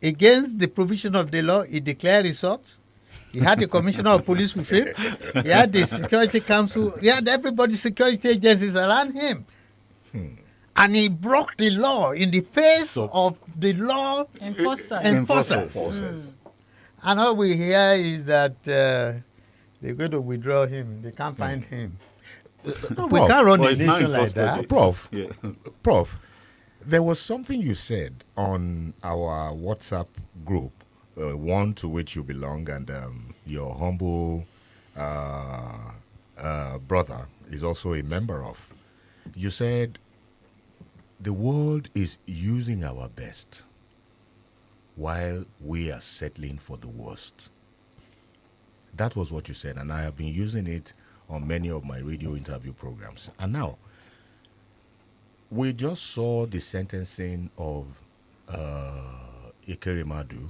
against the provision of the law. He declared results. He had the commissioner of police with him. He had the security council. He had everybody's security agencies around him. And he broke the law in the face of the law enforcers. And all we hear is that they're going to withdraw him. They can't find him. No, we can't run a nation like that. Prof, there was something you said on our WhatsApp group, one to which you belong, and your humble brother is also a member of. You said, the world is using our best while we are settling for the worst. That was what you said, and I have been using it on many of my radio interview programs. And now, we just saw the sentencing of Ikerimadu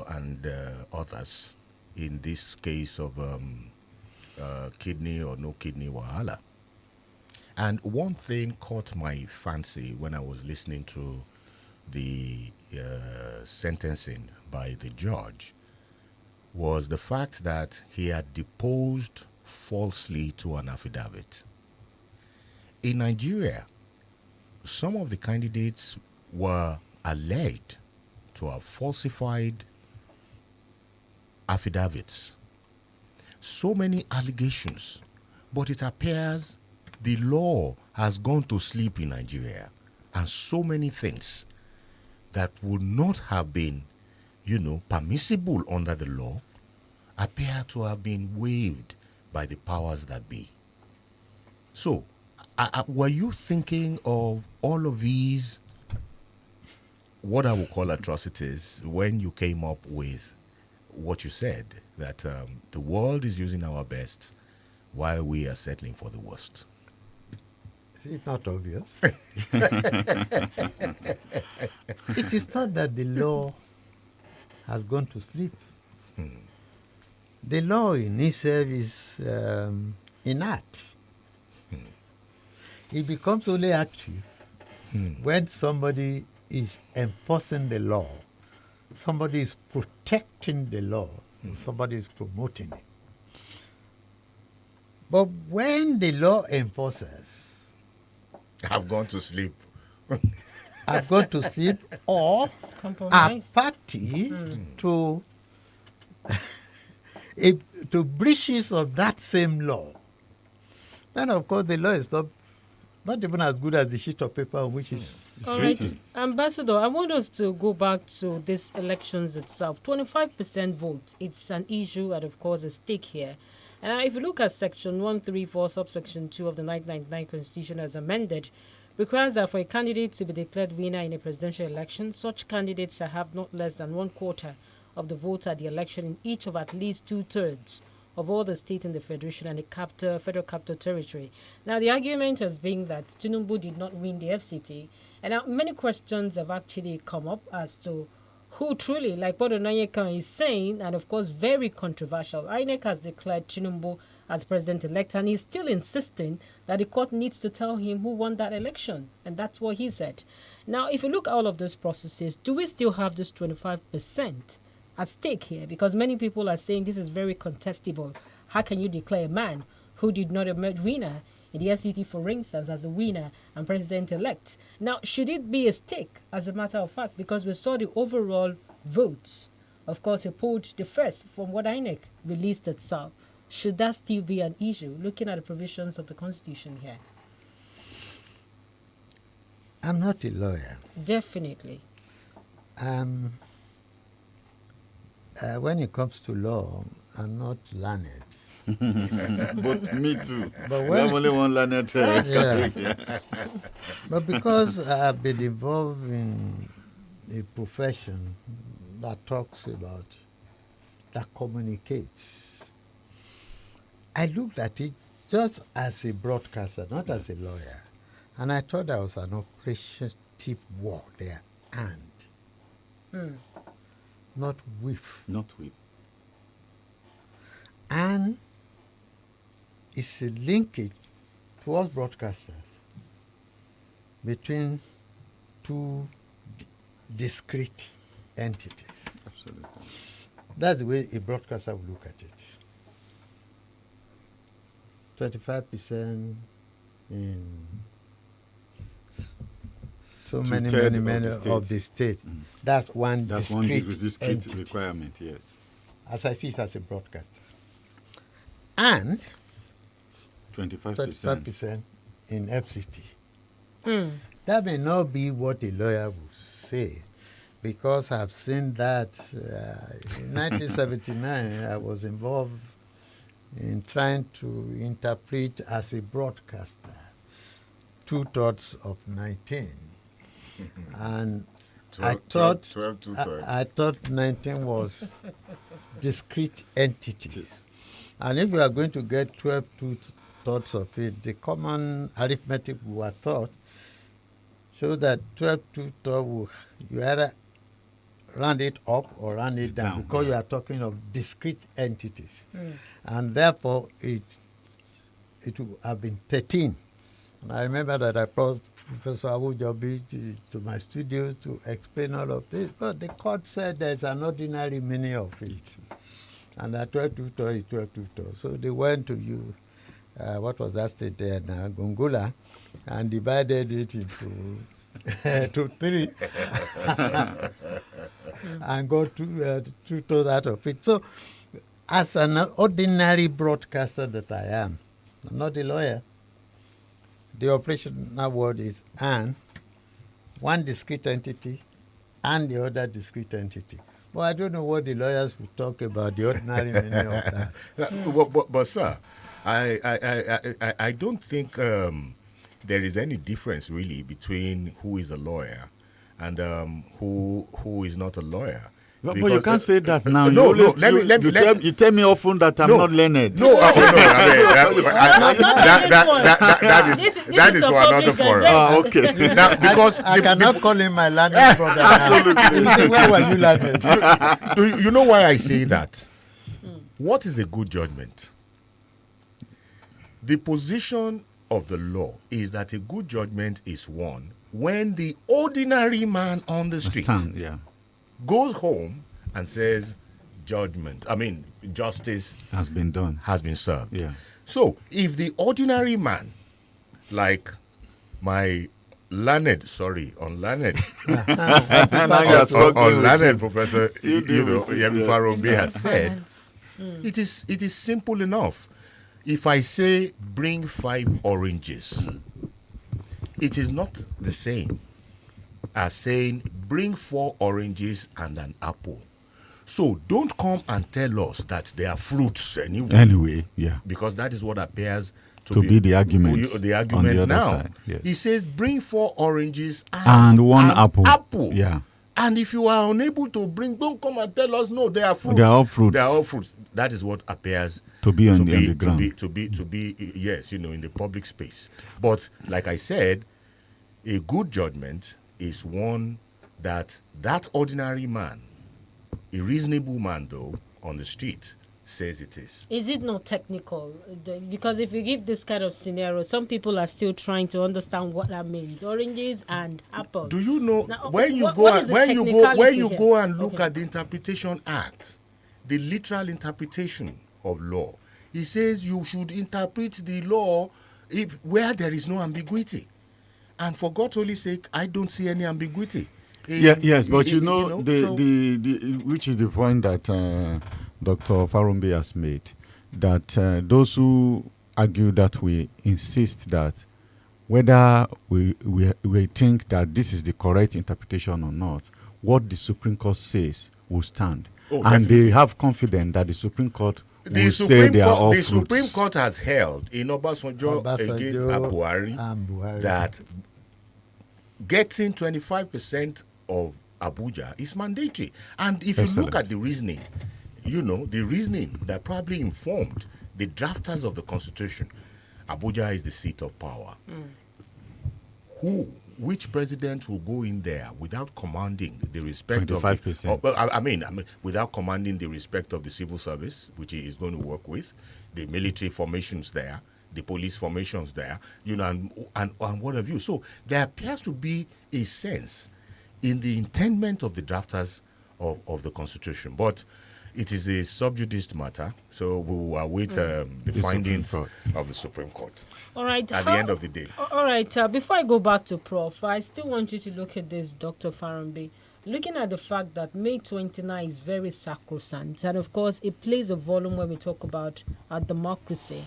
and others in this case of kidney or no kidney wahala. And one thing caught my fancy when I was listening to the sentencing by the judge was the fact that he had deposed falsely to an affidavit. In Nigeria, some of the candidates were alleged to have falsified affidavits. So many allegations, but it appears the law has gone to sleep in Nigeria, and so many things that would not have been, permissible under the law appear to have been waived by the powers that be. So, were you thinking of all of these, what I would call atrocities, when you came up with what you said, that the world is using our best while we are settling for the worst? It's not obvious. It is not that the law has gone to sleep. The law in itself is inert. It becomes only active when somebody is enforcing the law, somebody is protecting the law, somebody is promoting it. But when the law enforcers have gone to sleep, or are party to breaches of that same law, then of course the law is not even as good as the sheet of paper on which it's all right, Ambassador, I want us to go back to this elections itself. 25% vote, it's an issue and of course a stake here. And if you look at Section 134, subsection 2 of the 1999 Constitution as amended, requires that for a candidate to be declared winner in a presidential election, such candidate shall have not less than 1/4 of the votes at the election in each of at least 2/3 of all the states in the Federation and the Federal Capital Territory. Now, the argument has been that Tinubu did not win the FCT, and now many questions have actually come up as to who truly, like what Onanyeka is saying, and of course very controversial. INEC has declared Tinubu as president-elect, and he's still insisting that the court needs to tell him who won that election, and that's what he said. Now, if you look at all of those processes, do we still have this 25% at stake here? Because many people are saying this is very contestable. How can you declare a man who did not emerge winner in the FCT, for instance, as the winner and president-elect. Now, should it be a stake, as a matter of fact, because we saw the overall votes? Of course, he pulled the first from what INEC released itself. Should that still be an issue, looking at the provisions of the Constitution here? I'm not a lawyer. Definitely. When it comes to law, I'm not learned. But me too. But we have only one learned. Yeah. But because I've been involved in a profession that talks about, that communicates, I looked at it just as a broadcaster, not as a lawyer. And I thought there was an operative word there, and. Not with. Not with. And it's a linkage to us broadcasters between two discrete entities. Absolutely. That's the way a broadcaster will look at it. 25% in so many of the state. That's one discrete requirement, yes. As I see it as a broadcaster. And 25% in FCT. That may not be what a lawyer would say, because I've seen that in 1979 I was involved in trying to interpret as a broadcaster 2/3 of 19. And 12, I thought 19 was discrete entities. And if we are going to get 12 2/3 of it, the common arithmetic we were taught shows that 12 2/3 you either round it up or round it down, because you are talking of discrete entities. And therefore it would have been 13. And I remember that I brought Professor Awujobi to my studio to explain all of this, but the court said there's an ordinary meaning of it. And that 12 2/3 is 12 2/3. So they went to what was that state there now, Gongola, and divided it into to 3 and got 2/3 out of it. So as an ordinary broadcaster that I am, I'm not a lawyer, the operational word is "and," one discrete entity and the other discrete entity. Well, I don't know what the lawyers will talk about, the ordinary meaning of that. But sir, I don't think there is any difference really between who is a lawyer and who is not a lawyer. But you can't say that now. You tell me often that I'm not learned. That is for another forum. Okay. Because I cannot call him my learned brother. Absolutely. Where were you learned? You know why I say that? What is a good judgment? The position of the law is that a good judgment is one when the ordinary man on the street goes home and says, justice has been done, has been served. Yeah. So if the ordinary man, like my unlearned Professor Yemi Farombe has said, it is simple enough. If I say bring 5 oranges, it is not the same as saying bring 4 oranges and an apple. So don't come and tell us that they are fruits anyway. Yeah. Because that is what appears to be the argument. The argument on the now. other side, yes. He says bring 4 oranges and 1 apple. Yeah. And if you are unable to bring, don't come and tell us no, they are fruits. They are all fruits. They are all fruits. That is what appears to be on the ground. Yes, in the public space. But like I said, a good judgment is one that ordinary man, a reasonable man though, on the street, says it is. Is it not technical? Because if you give this kind of scenario, some people are still trying to understand what that means. Oranges and apples. Do you know now, when you go and look at the Interpretation Act, the literal interpretation of law, it says you should interpret the law where there is no ambiguity. And for God's holy sake, I don't see any ambiguity. Yes, but so- the which is the point that Dr. Farumbi has made, that those who argue that we insist that whether we think that this is the correct interpretation or not, what the Supreme Court says will stand. Oh, And definitely. they have confidence that the Supreme Court The will say Supreme, they are Court, all the fruits. Supreme Court has held in Obasanjo against Obasanjo Buhari Buhari. that getting 25% of Abuja is mandatory. And if you look at the reasoning, the reasoning that probably informed the drafters of the Constitution, Abuja is the seat of power. Which president will go in there without commanding the respect 25%. without commanding the respect of the civil service, which he is going to work with, the military formations there, the police formations there, and what have you. So there appears to be a sense in the intendment of the drafters of the Constitution. But it is a sub judice matter, so we will await the findings of the Supreme Court. All right. At the end of the day. All right. Before I go back to Prof, I still want you to look at this, Dr. Farambe. Looking at the fact that May 29 is very sacrosanct, and of course, it plays a volume when we talk about democracy.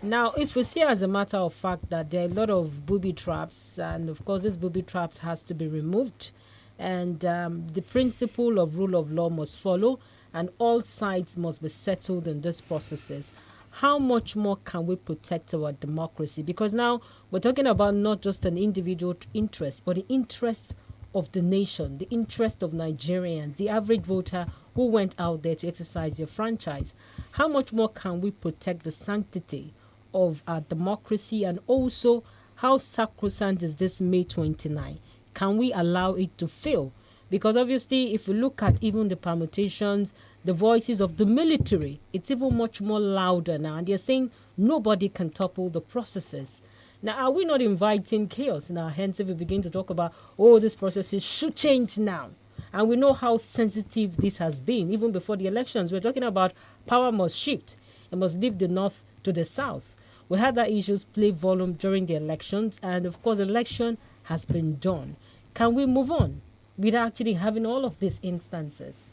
Now, if we see as a matter of fact that there are a lot of booby traps, and of course, these booby traps has to be removed, and the principle of rule of law must follow, and all sides must be settled in these processes. How much more can we protect our democracy? Because now we're talking about not just an individual interest, but the interest of the nation, the interest of Nigerians, the average voter who went out there to exercise their franchise. How much more can we protect the sanctity of our democracy, and also how sacrosanct is this May 29? Can we allow it to fail? Because obviously, if you look at even the permutations, the voices of the military, it's even much more louder now. And they're saying nobody can topple the processes. Now, are we not inviting chaos in our hands if we begin to talk about, these processes should change now? And we know how sensitive this has been. Even before the elections, we're talking about power must shift. It must leave the north to the south. We had that issues play volume during the elections. And of course, the election has been done. Can we move on without actually having all of these instances?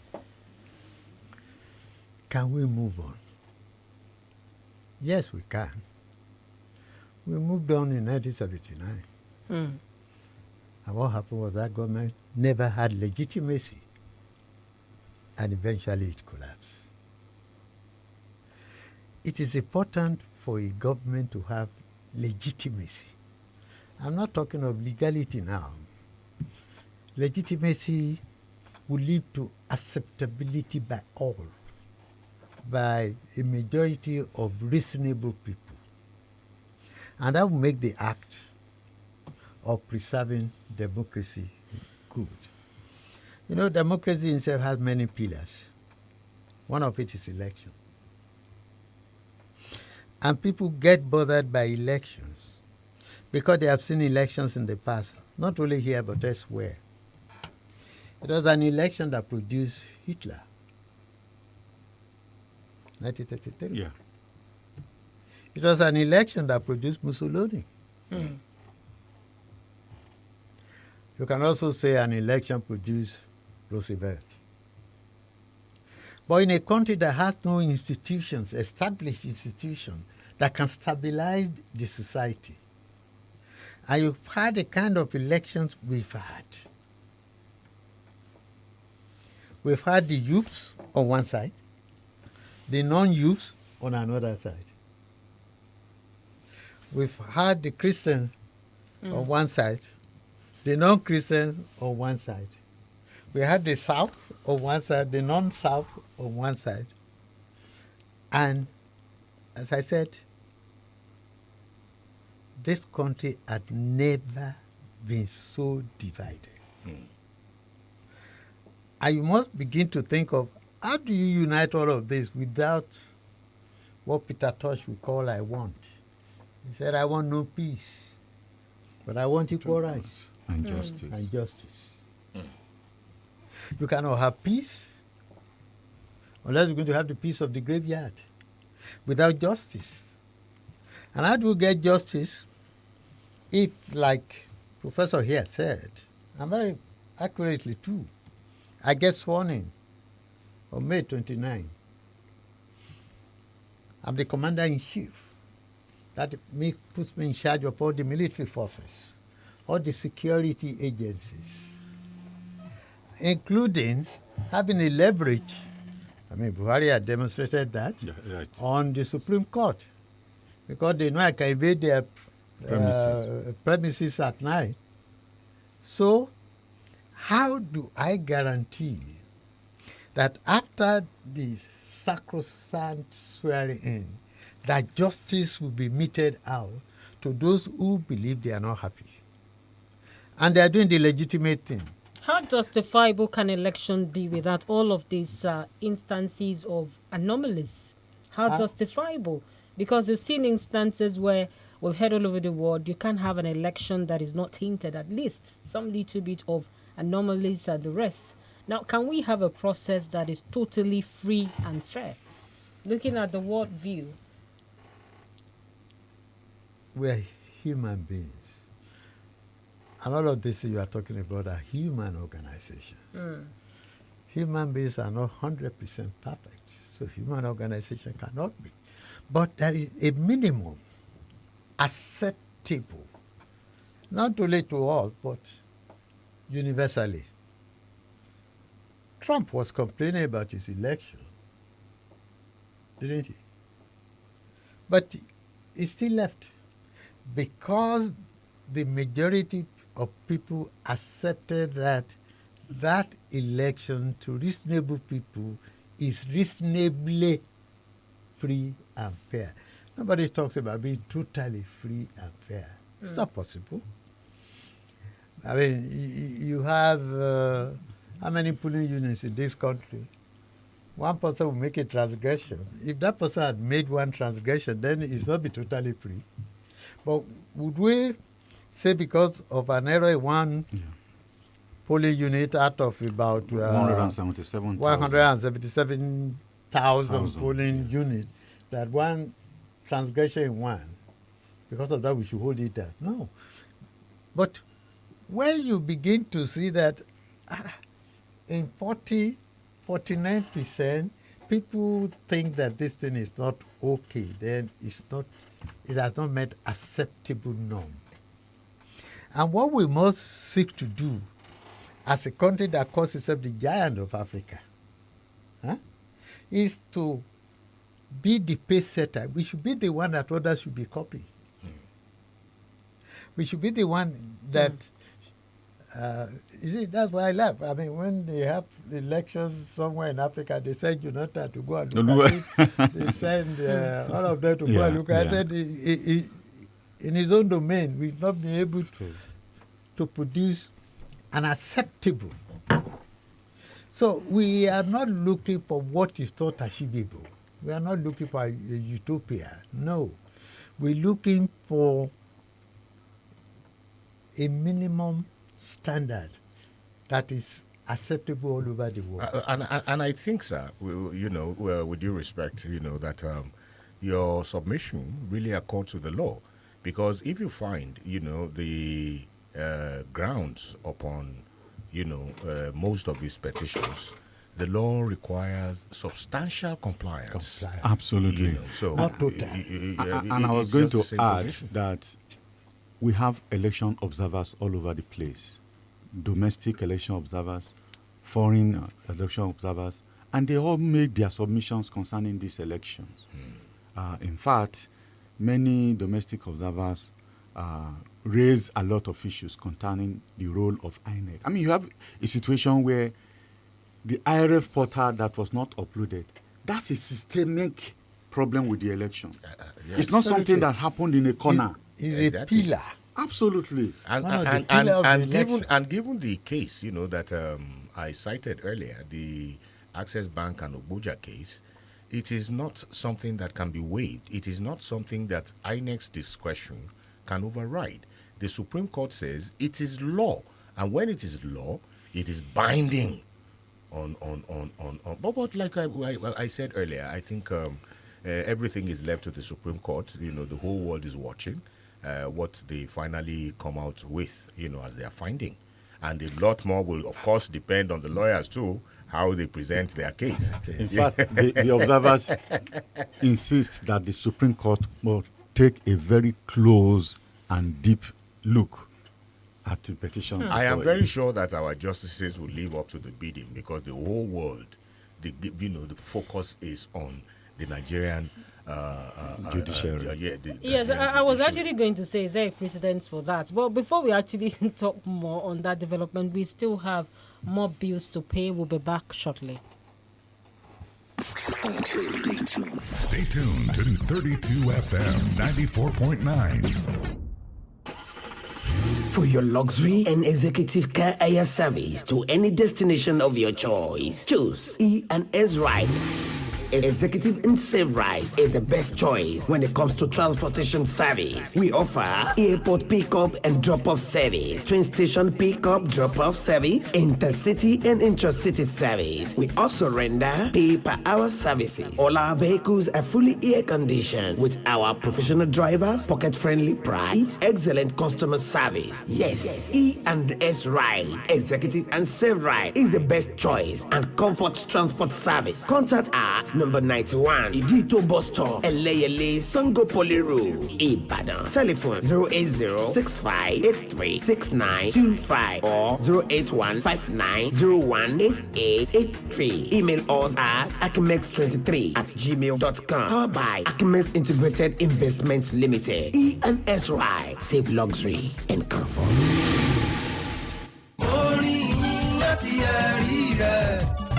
Can we move on? Yes, we can. We moved on in 1979. And what happened was that government never had legitimacy. And eventually it collapsed. It is important for a government to have legitimacy. I'm not talking of legality now. Legitimacy will lead to acceptability by all, by a majority of reasonable people. And that will make the act of preserving democracy good. You know, democracy itself has many pillars. One of it is election. And people get bothered by elections because they have seen elections in the past, not only here but elsewhere. It was an election that produced Hitler. 1933. Yeah. It was an election that produced Mussolini. You can also say an election produced Roosevelt. But in a country that has no institutions, established institutions, that can stabilize the society, and you've had the kind of elections we've had. We've had the youths on one side, the non-youths on another side. We've had the Christians on one side, the non-Christians on one side. We had the South on one side, the non-South on one side. And as I said, this country had never been so divided. And you must begin to think of, how do you unite all of this without what Peter Tosh would call I want? He said, I want no peace, but I want equal rights. And justice. And justice. You cannot have peace unless you're going to have the peace of the graveyard without justice. And how do you get justice if, like Professor here said, and very accurately too, I get sworn in on May 29. I'm the commander-in-chief. That puts me in charge of all the military forces, all the security agencies, including having a leverage. I mean, Buhari had demonstrated that on the Supreme Court, because they know I can invade their premises at night. So, how do I guarantee that after the sacrosanct swearing in, that justice will be meted out to those who believe they are not happy? And they are doing the legitimate thing. How justifiable can election be without all of these instances of anomalies? How justifiable? Because we've seen instances where we've heard all over the world, you can't have an election that is not tainted, at least some little bit of anomalies and the rest. Now, can we have a process that is totally free and fair? Looking at the world view. We're human beings. And all of this you are talking about are human organizations. Human beings are not 100% perfect, so human organization cannot be. But there is a minimum acceptable, not only to all, but universally. Trump was complaining about his election, didn't he? But he still left because the majority of people accepted that that election to reasonable people is reasonably free and fair. Nobody talks about being totally free and fair. It's not possible. I mean, you have how many polling units in this country? One person will make a transgression. If that person had made one transgression, then it's not be totally free. But would we say because of an error in one polling unit out of about 177,000 polling units, that one transgression in one, because of that we should hold it down? No. But when you begin to see that in 49% people think that this thing is not okay, then it has not met acceptable norm. And what we must seek to do as a country that calls itself the giant of Africa is to be the pace setter. We should be the one that others should be copying. We should be the one that, you see, that's why I laugh. I mean, when they have elections somewhere in Africa, they send Jonathan to go and look at it. They send all of them to go and look at it. I said, in his own domain, we've not been able to produce an acceptable. So we are not looking for what is not achievable. We are not looking for a utopia. No. We're looking for a minimum standard that is acceptable all over the world. And I think, sir, with due respect, that your submission really accords with the law. Because if you find, the grounds upon, most of these petitions, the law requires substantial compliance. Absolutely. So, not total. And I was going to add that we have election observers all over the place. Domestic election observers, foreign election observers, and they all made their submissions concerning these elections. In fact, many domestic observers raise a lot of issues concerning the role of INEC. I mean, you have a situation where the IRF portal that was not uploaded, that's a systemic problem with the election. It's not something that happened in a corner. It's a pillar. Absolutely. And given the case, that I cited earlier, the Access Bank and Obuja case, it is not something that can be waived. It is not something that INEC's discretion can override. The Supreme Court says it is law, and when it is law, it is binding on. But like I said earlier, I think everything is left to the Supreme Court. The whole world is watching what they finally come out with, as their finding. And a lot more will, of course, depend on the lawyers, too, how they present their case. In fact, the observers insist that the Supreme Court will take a very close and deep look at the petition. I am very sure that our justices will live up to the bidding, because the whole world, the focus is on the Nigerian judiciary. Yes, I was actually going to say, is there a precedent for that? But before we actually talk more on that development, we still have more bills to pay. We'll be back shortly. Stay tuned to 32 FM 94.9. For your luxury and executive car hire service to any destination of your choice, choose E&S Ride. Executive and Safe Ride is the best choice when it comes to transportation service. We offer airport pickup and drop-off service, train station pickup, drop-off service, intercity and intracity service. We also render pay-per-hour services. All our vehicles are fully air-conditioned with our professional drivers, pocket-friendly price, excellent customer service. Yes, E&S Ride, Executive and Safe Ride is the best choice and comfort transport service. Contact us number 91, Idito Bus Stop, Eleyele, Sango Poly Road, Ibadan. Telephone 080-6583-6925 or 081-5901-8883. Email us at akimex23@gmail.com. Powered by Akimex Integrated Investments Limited. E&S Ride. Save luxury and comfort.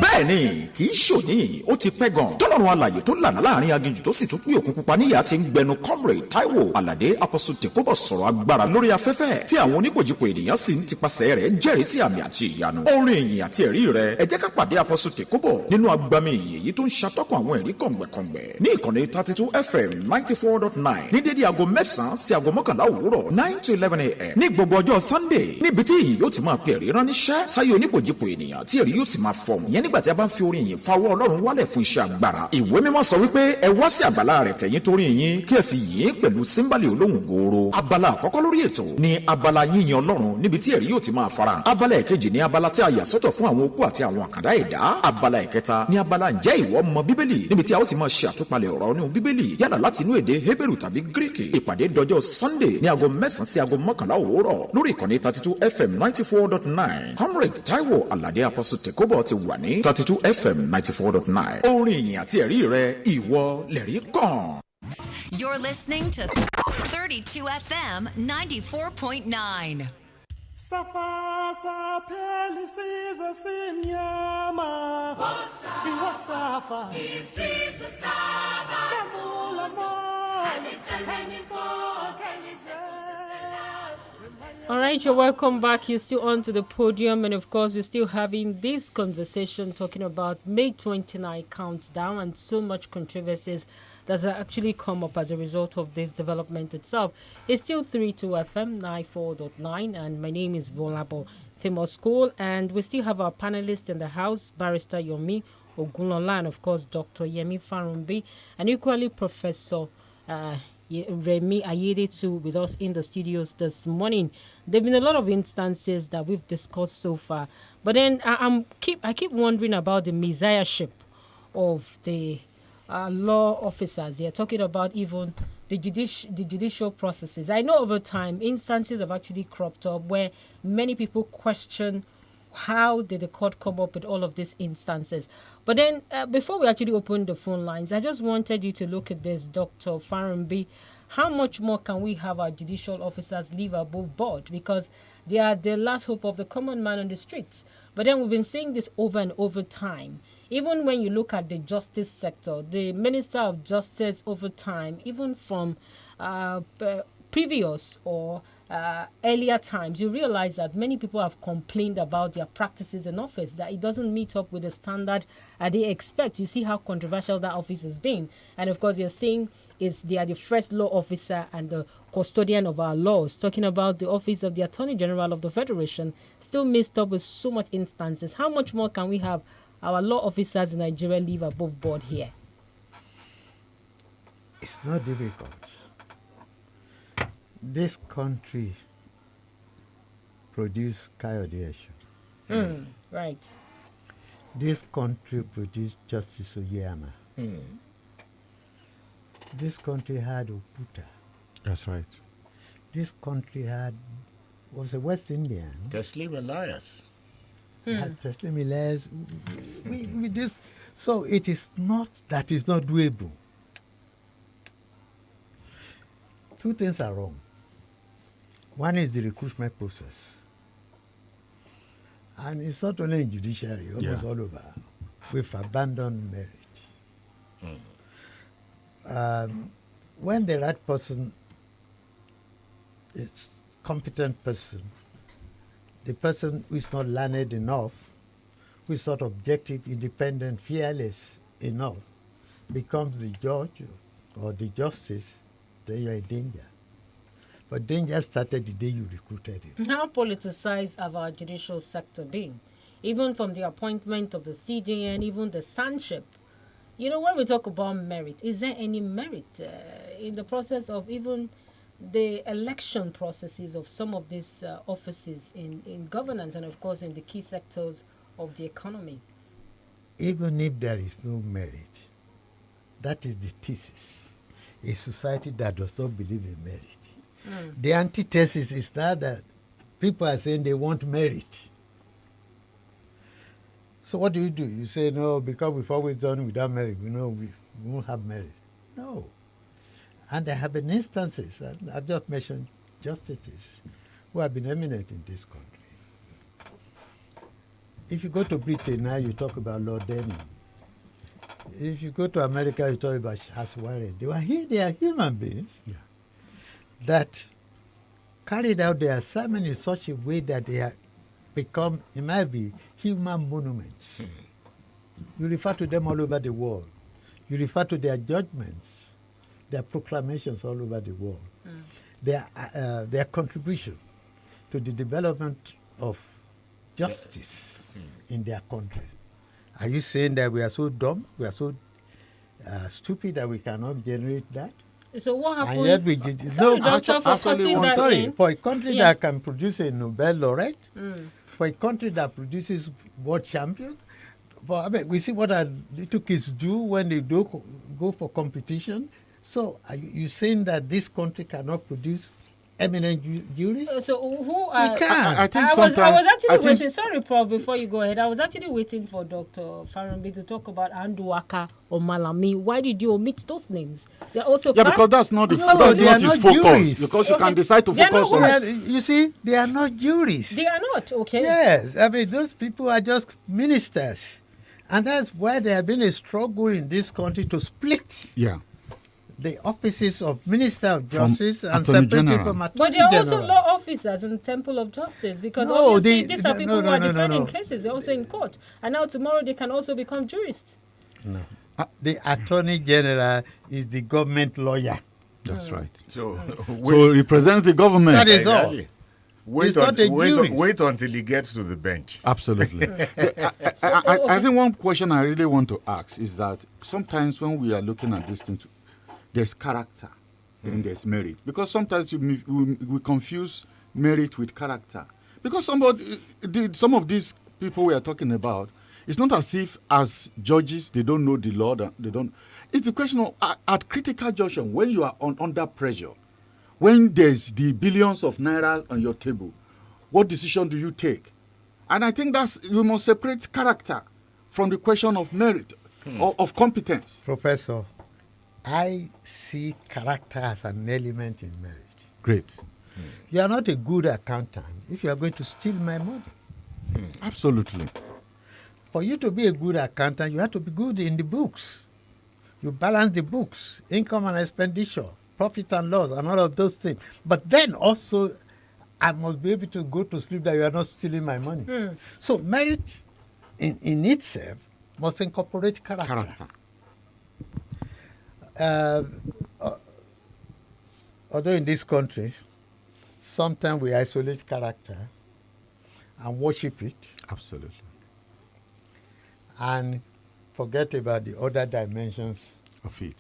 bẹ́ẹ̀ni kì í ṣòní ó ti pẹ́ gan tọ́lọ́run alààyè tó lànà láàrin aginjù tó sì tún pín òkun pupa níyà ti ń gbẹnu comrade Taiwo Aládé Apostle Tèkóbọ̀ sọ̀rọ̀ agbára lórí afẹ́fẹ́ tí àwọn oníkòjìpò ènìyàn sì ń tipasẹ̀ rẹ̀ jẹ́rìí sí àmì àti ìyanu orin ìyìn àti ẹ̀rí rẹ̀ ẹ jẹ́ ká pàdé Apostle Tèkóbọ̀ nínú agbami ìyìn èyí tó ń ṣàtọ́kùn àwọn ẹ̀rí kọ̀ǹgbẹ̀kọ̀ǹgbẹ̀ ní ìkànnì 32 FM 94.9 ní dédé aago 9 sí aago 11 òwúrọ̀ 9 to 11 a.m. ní gbogbo ọjọ́ Sunday níbi tí ìyìn yóò ti máa pe ẹ̀rí ránníṣẹ́ sáyé oníkòjìpò ènìyàn tí ẹ̀rí yóò sì máa fọ̀hún yẹn nígbà tí a bá ń fi orin yìí fa ọwọ́ Ọlọ́run wálẹ̀ fún iṣẹ́ agbára. Ìwé mímọ́ sọ wípé ẹ wá sí àgbàlá rẹ̀ tẹ̀yìn torí yín kí ẹ sì yìn pẹ̀lú símbálì olóhùn gooro. Abala àkọ́kọ́ lórí ètò ni abala yíyan Ọlọ́run níbi tí ẹ̀rí yóò ti máa fara. Abala ẹ̀kejì ni abala tí a yà sọ́tọ̀ fún àwọn opó àti àwọn àkàndá ẹ̀dá. Abala ẹ̀kẹta ni abala ǹjẹ́ ìwọ mọ Bíbélì níbi tí a ó ti máa ṣe àtúpalẹ̀ ọ̀rọ̀ nínú Bíbélì yálà láti inú èdè Hébérù tàbí Gíríkì. Ìpàdé dọjọ́ Sunday ní aago 9 sí aago 11 òwúrọ̀ lórí ìkànnì 32 FM 94.9. Comrade Taiwo Aládé Apostle Tèkóbọ̀ ti wà ní 32 FM 94.9. Orin ìyìn àti ẹ̀rí rẹ̀ ìwọ lẹ̀rí kàn. You're listening to 32 FM 94.9. Safa sapeli sizwe simnyama Iwasafa isizwe saba Kavula mo Alichaleni ko kelize. All right, you're welcome back. You're still on to the podium. And of course, we're still having this conversation talking about May 29 countdown and so much controversies that have actually come up as a result of this development itself. It's still 32 FM 94.9. And my name is GBOLABO, Famous School. And we still have our panelists in the house, Barrister Yomi Ogunlola, and of course, Dr. Yemi Farumbi, and equally Professor Remi Ayedetu with us in the studios this morning. There have been a lot of instances that we've discussed so far, but then I keep wondering about the messiahship of the law officers here, talking about even the judicial processes. I know over time instances have actually cropped up where many people question how did the court come up with all of these instances. But then before we actually open the phone lines, I just wanted you to look at this, Dr. Farumbi. How much more can we have our judicial officers live above board? Because they are the last hope of the common man on the streets. But then we've been seeing this over and over time. Even when you look at the justice sector, the Minister of Justice over time, even from previous or earlier times, you realize that many people have complained about their practices in office, that it doesn't meet up with the standard they expect. You see how controversial that office has been. And of course, you're saying they are the first law officer and the custodian of our laws. Talking about the office of the Attorney General of the Federation, still mixed up with so much instances. How much more can we have our law officers in Nigeria live above board here? It's not difficult. This country produced Kayode Esho. Right. This country produced Justice Oyeyama. This country had Oputa. That's right. This country had, was a West Indian. Teslim Elias. Had Teslim Elias. We just, so it is not that it's not doable. Two things are wrong. One is the recruitment process. And it's not only in judiciary, almost all over. We've abandoned merit. When the right person is competent person, the person who is not learned enough, who is not objective, independent, fearless enough, becomes the judge or the justice, then you're in danger. But danger started the day you recruited him. How politicized have our judicial sector been? Even from the appointment of the CJN, even the sanship. You know, when we talk about merit, is there any merit in the process of even the election processes of some of these offices in governance and, of course, in the key sectors of the economy? Even if there is no merit, that is the thesis. A society that does not believe in merit. The antithesis is that people are saying they want merit. So what do? You say, no, because we've always done without merit. We know we won't have merit. No. And there have been instances, and I just mentioned justices, who have been eminent in this country. If you go to Britain now, you talk about Lord Denning. If you go to America, you talk about Charles Warren. They were here, they are human beings that carried out their assignment in such a way that they have become, in my view, human monuments. You refer to them all over the world. You refer to their judgments, their proclamations all over the world, their contribution to the development of justice in their countries. Are you saying that we are so dumb, we are so stupid that we cannot generate that? So what happened? And yet we did. Sorry, Doctor, for cutting that in. For a country that can produce a Nobel laureate, for a country that produces world champions, we see what our little kids do when they do go for competition. So are you saying that this country cannot produce eminent jurists? So who are... We can. I think I was actually waiting. Sorry, Paul, before you go ahead. I was actually waiting for Dr. Farambi to talk about Anduaka or Malami. Why did you omit those names? They're also... because that's not his focus. Jurists. Because you can decide to focus on it. You see, they are not jurists. They are not, okay. Yes. I mean, those people are just ministers. And that's why there has been a struggle in this country to split the offices of Minister of Justice and separate it from Attorney But there are also General. law officers in Temple of Justice because obviously these are people who are defending cases. They're also in court. And now tomorrow they can also become jurists. No. The Attorney General is the government lawyer. That's right. So he represents the government. That is all. Wait until he gets to the bench. Absolutely. I think one question I really want to ask is that sometimes when we are looking at these things, there's character and there's merit. Because sometimes we confuse merit with character. Because some of these people we are talking about, it's not as if as judges they don't know the law. They don't. It's a question of at critical juncture when you are under pressure, when there's the billions of naira on your table, what decision do you take? And I think you must separate character from the question of merit or of competence. Professor, I see character as an element in merit. Great. You are not a good accountant if you are going to steal my money. Absolutely. For you to be a good accountant, you have to be good in the books. You balance the books, income and expenditure, profit and loss, and all of those things. But then also, I must be able to go to sleep that you are not stealing my money. So merit in itself must incorporate character. Although in this country, sometimes we isolate character and worship it. Absolutely. And forget about the other dimensions of it.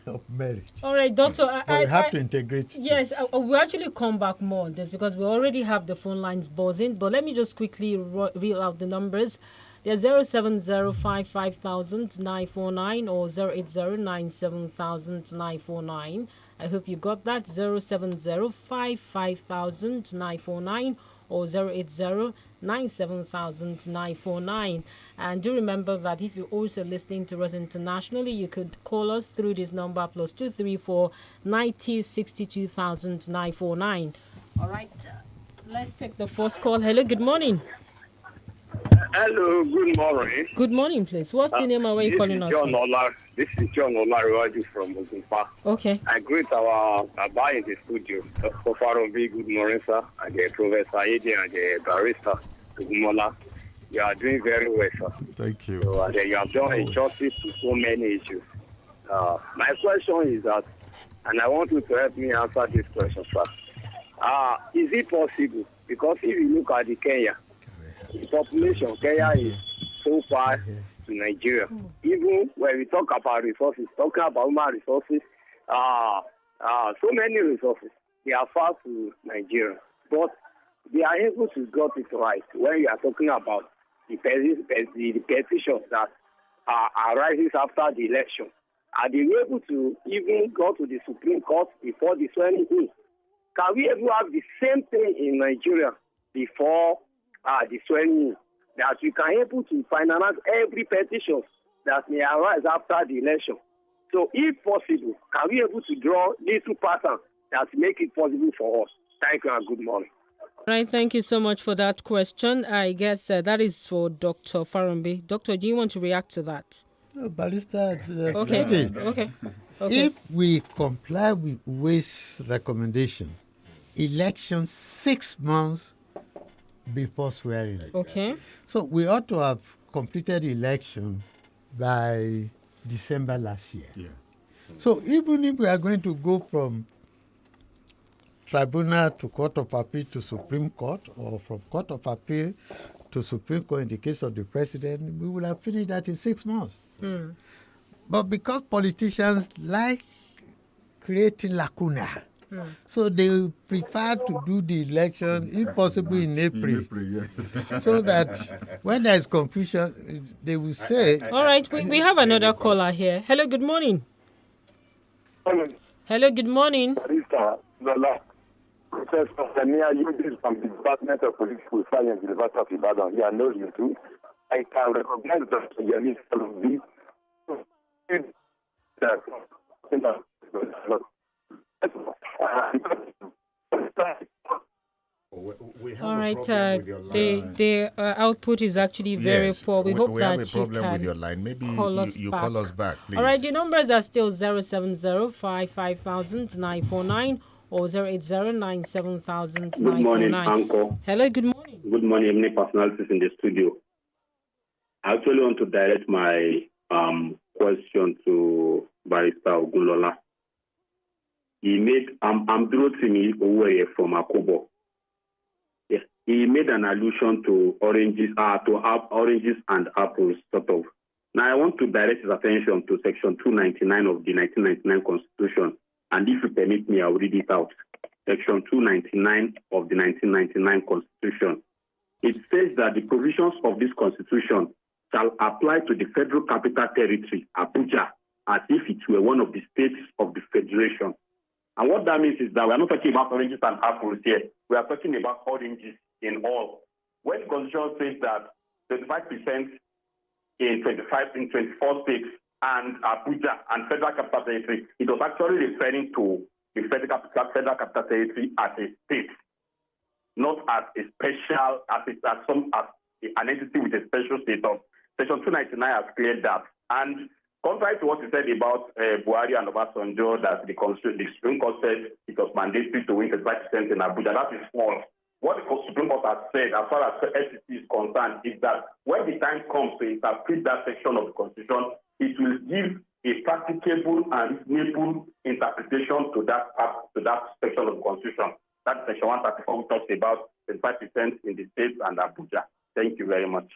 of marriage. All right, Doctor. But we have to integrate. Yes, we'll actually come back more on this because we already have the phone lines buzzing. But let me just quickly read out the numbers. They're 070550949 or 08097,949. I hope you got that. 070550949 or 08097,949. And do remember that if you're also listening to us internationally, you could call us through this number +234 90 949. All right, let's take the first call. Hello, good morning. Hello, good morning. Good morning, please. What's the name and where you calling us from? This is John Olarewaju from Ogunpa. Okay. I greet our Abba in the studio. Dr. Farombi, good morning, sir. And the Professor Edi and the barrister, Ogumola. You are doing very well, sir. Thank you. So, and you have done a justice to so many issues. My question is that, and I want you to help me answer this question, sir. Is it possible? Because if you look at the Kenya, the population Kenya is so far to Nigeria. Even when we talk about resources, talking about human resources, so many resources, they are far to Nigeria. But they are able to get it right when you are talking about the petitions that arises after the election. Are they able to even go to the Supreme Court before the swearing in? Can we ever have the same thing in Nigeria before the swearing in? That we can able to finalize every petition that may arise after the election. So if possible, can we able to draw little pattern that make it possible for us? Thank you and good morning. All right, thank you so much for that question. I guess that is for Dr. Farombi. Doctor, do you want to react to that? No, Barrister, Okay. Okay. If we comply with WASTE's recommendation, election 6 months before swearing. Okay. So we ought to have completed election by December last year. Yeah. So even if we are going to go from tribunal to Court of Appeal to Supreme Court, or from Court of Appeal to Supreme Court in the case of the president, we will have finished that in 6 months. But because politicians like creating lacuna, so they prefer to do the election, if possible, in April. So that when there is confusion, they will say... All right, we have another caller here. Hello, good morning. Hello, good morning. Professor Samia Yudis from the Department of Political Science, University of Ibadan. Yeah, I know you too. I can recognize that you need to be all right, the output is actually very poor. We hope we that have a problem with your line. Maybe you call us back, please. All right, the numbers are still 070-55,949 or 080-97,949. Good morning, Uncle. Hello, good morning. Good morning, many personalities in the studio. I actually want to direct my question to Barrister Ogunlola. He made, I'm Durotimi Oweye from Akobo. Yes, he made an allusion to oranges and apples, sort of. Now, I want to direct his attention to Section 299 of the 1999 Constitution. And if you permit me, I'll read it out. Section 299 of the 1999 Constitution. It says that the provisions of this Constitution shall apply to the Federal Capital Territory, Abuja, as if it were one of the states of the Federation. And what that means is that we are not talking about oranges and apples here. We are talking about oranges in all. When the Constitution says that 25% in 24 states and Abuja and Federal Capital Territory, it was actually referring to the Federal Capital Territory as a state, not as a special, as an entity with a special status. Section 299 has cleared that. And contrary to what you said about Buhari and Obasanjo, that the Supreme Court said it was mandatory to win 35% in Abuja, that is false. What the Supreme Court has said, as far as SEC is concerned, is that when the time comes to interpret that section of the Constitution, it will give a practicable and reasonable interpretation to that section of the Constitution. That's Section 134, which talks about 25% in the states and Abuja. Thank you very much.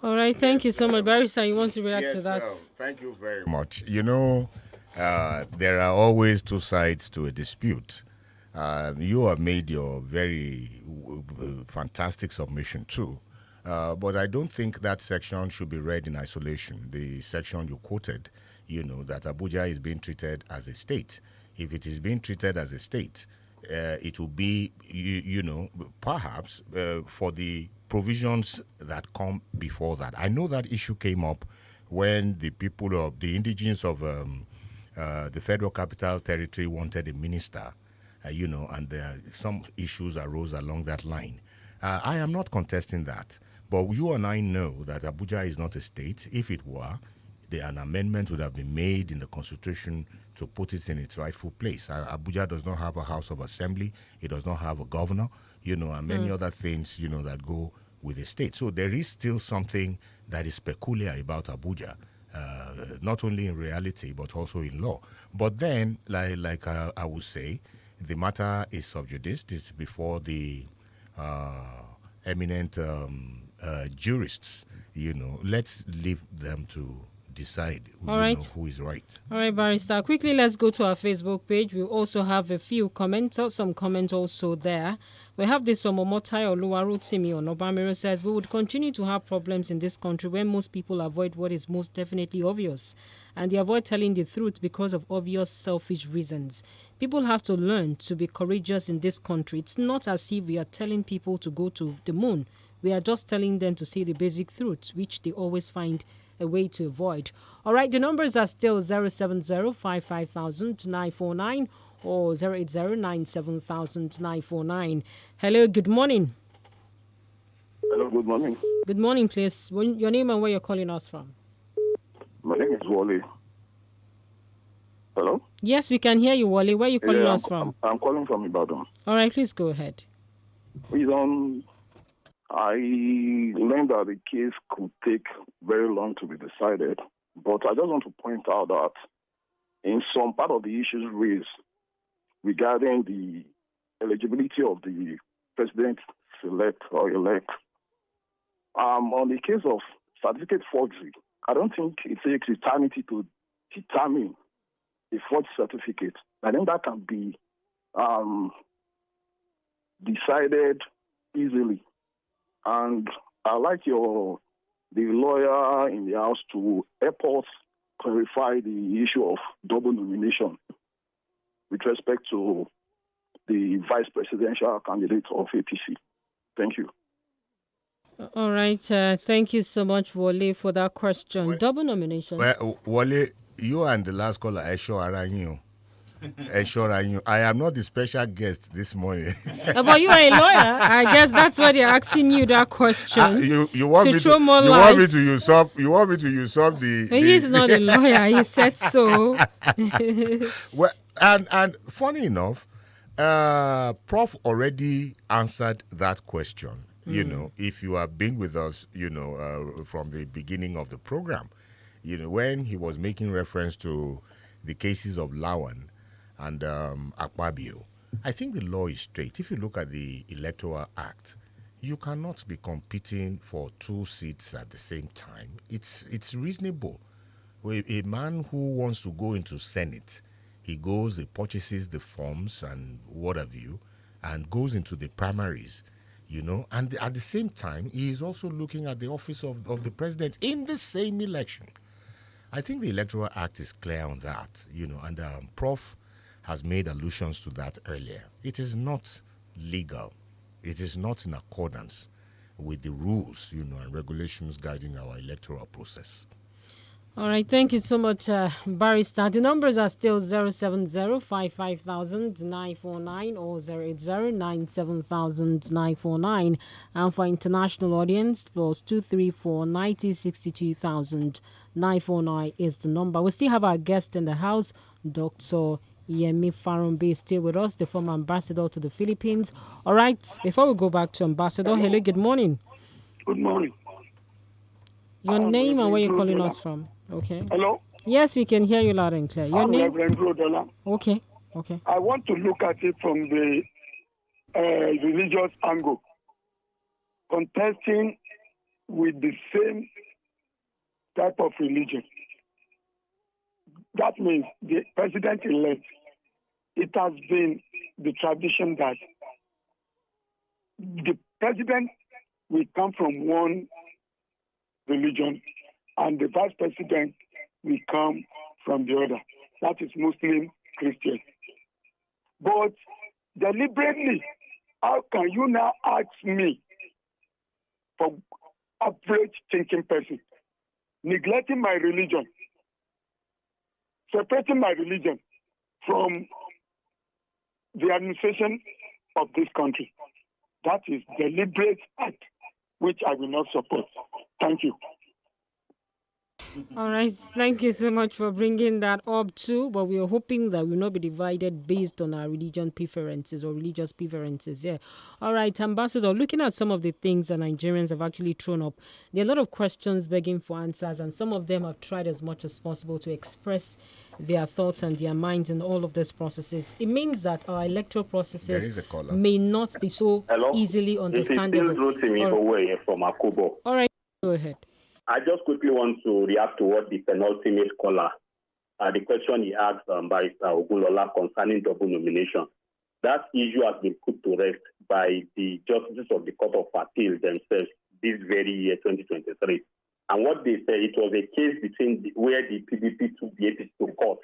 All right, thank you so much. Barrister, you want to react to that? Thank you very much. You know, there are always two sides to a dispute. You have made your very fantastic submission too. But I don't think that section should be read in isolation. The section you quoted, that Abuja is being treated as a state. If it is being treated as a state, it will be, perhaps for the provisions that come before that. I know that issue came up when the people of the indigenes of the Federal Capital Territory wanted a minister, and some issues arose along that line. I am not contesting that, but you and I know that Abuja is not a state. If it were, an amendment would have been made in the Constitution to put it in its rightful place. Abuja does not have a House of Assembly. It does not have a governor, and many other things, that go with the state. So there is still something that is peculiar about Abuja, not only in reality, but also in law. But then, like I would say, the matter is sub judice. It's before the eminent jurists. Let's leave them to decide who is right. All right, Barrister. Quickly, let's go to our Facebook page. We also have a few comments, some comments also there. We have this from Omotai Oluwarotimi on Obamiro says, we would continue to have problems in this country when most people avoid what is most definitely obvious. And they avoid telling the truth because of obvious selfish reasons. People have to learn to be courageous in this country. It's not as if we are telling people to go to the moon. We are just telling them to see the basic truths, which they always find a way to avoid. All right, the numbers are still 070-55,949 or 080-97,949. Hello, good morning. Hello, good morning. Good morning, please. Your name and where you're calling us from? My name is Wally. Hello? Yes, we can hear you, Wally. Where are you calling us from? I'm calling from Ibadan. All right, please go ahead. I learned that the case could take very long to be decided, but I just want to point out that in some part of the issues raised regarding the eligibility of the president-select or elect, on the case of certificate forgery, I don't think it takes eternity to determine a forged certificate. I think that can be decided easily. And I like the lawyer in the House to help us clarify the issue of double nomination with respect to the vice presidential candidate of APC. Thank you. All right. Thank you so much, Wale, for that question. Double nomination. Well, Wale, you and the last caller, Esho Aranyo. I am not the special guest this morning. But you are a lawyer. I guess that's why they're asking you that question. You want me to usurp the. He's not a lawyer. He said so. Well, and funny enough, Prof already answered that question. If you have been with us, from the beginning of the program, when he was making reference to the cases of Lawan and Akpabio, I think the law is straight. If you look at the Electoral Act, you cannot be competing for 2 seats at the same time. It's reasonable. A man who wants to go into Senate, he purchases the forms and what have you, and goes into the primaries, and at the same time, he is also looking at the office of the president in the same election. I think the Electoral Act is clear on that, and Prof has made allusions to that earlier. It is not legal. It is not in accordance with the rules, and regulations guiding our electoral process. All right, thank you so much, Barrister. The numbers are still 070-55,949 or 080-97,949. And for international audience, plus 234-90-62,949 is the number. We still have our guest in the house, Dr. Yemi Farumbi, still with us, the former ambassador to the Philippines. All right, before we go back to ambassador, hello, good morning. Good morning. Your name and where you're calling us from? Okay. Hello? Yes, we can hear you loud and clear. Your name? Reverend Rodola. Okay. I want to look at it from the religious angle. Contesting with the same type of religion. that means the president-elect, it has been the tradition that the president will come from one religion and the vice president will come from the other. That is Muslim, Christian. But deliberately, how can you now ask me for average thinking person, neglecting my religion, separating my religion from the administration of this country? That is deliberate act, which I will not support. Thank you. All right. Thank you so much for bringing that up too. But we are hoping that we will not be divided based on our religion preferences or religious preferences. Yeah. All right, Ambassador, looking at some of the things that Nigerians have actually thrown up, there are a lot of questions begging for answers, and some of them have tried as much as possible to express their thoughts and their minds in all of these processes. It means that our electoral processes may not be so easily understandable. From Akubo. All right, go ahead. I just quickly want to react to what the penultimate caller, the question he asked by Ogunlola concerning double nomination. That issue has been put to rest by the justices of the Court of Appeal themselves this very year, 2023. And what they said, it was a case between where the PDP took the APC to court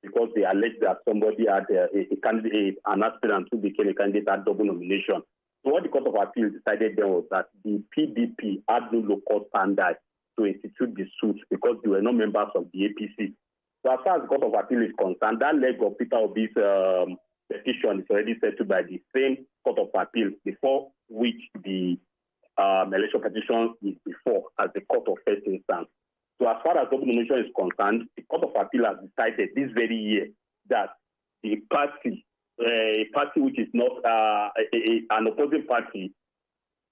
because they alleged that somebody had a candidate, an aspirant who became a candidate at double nomination. So what the Court of Appeal decided then was that the PDP had no local standard to institute the suit because they were not members of the APC. So as far as the Court of Appeal is concerned, that leg of Peter Obi's petition is already settled by the same Court of Appeal before which the election petition is before as the court of first instance. So as far as double nomination is concerned, the Court of Appeal has decided this very year that the party, a party which is not an opposing party,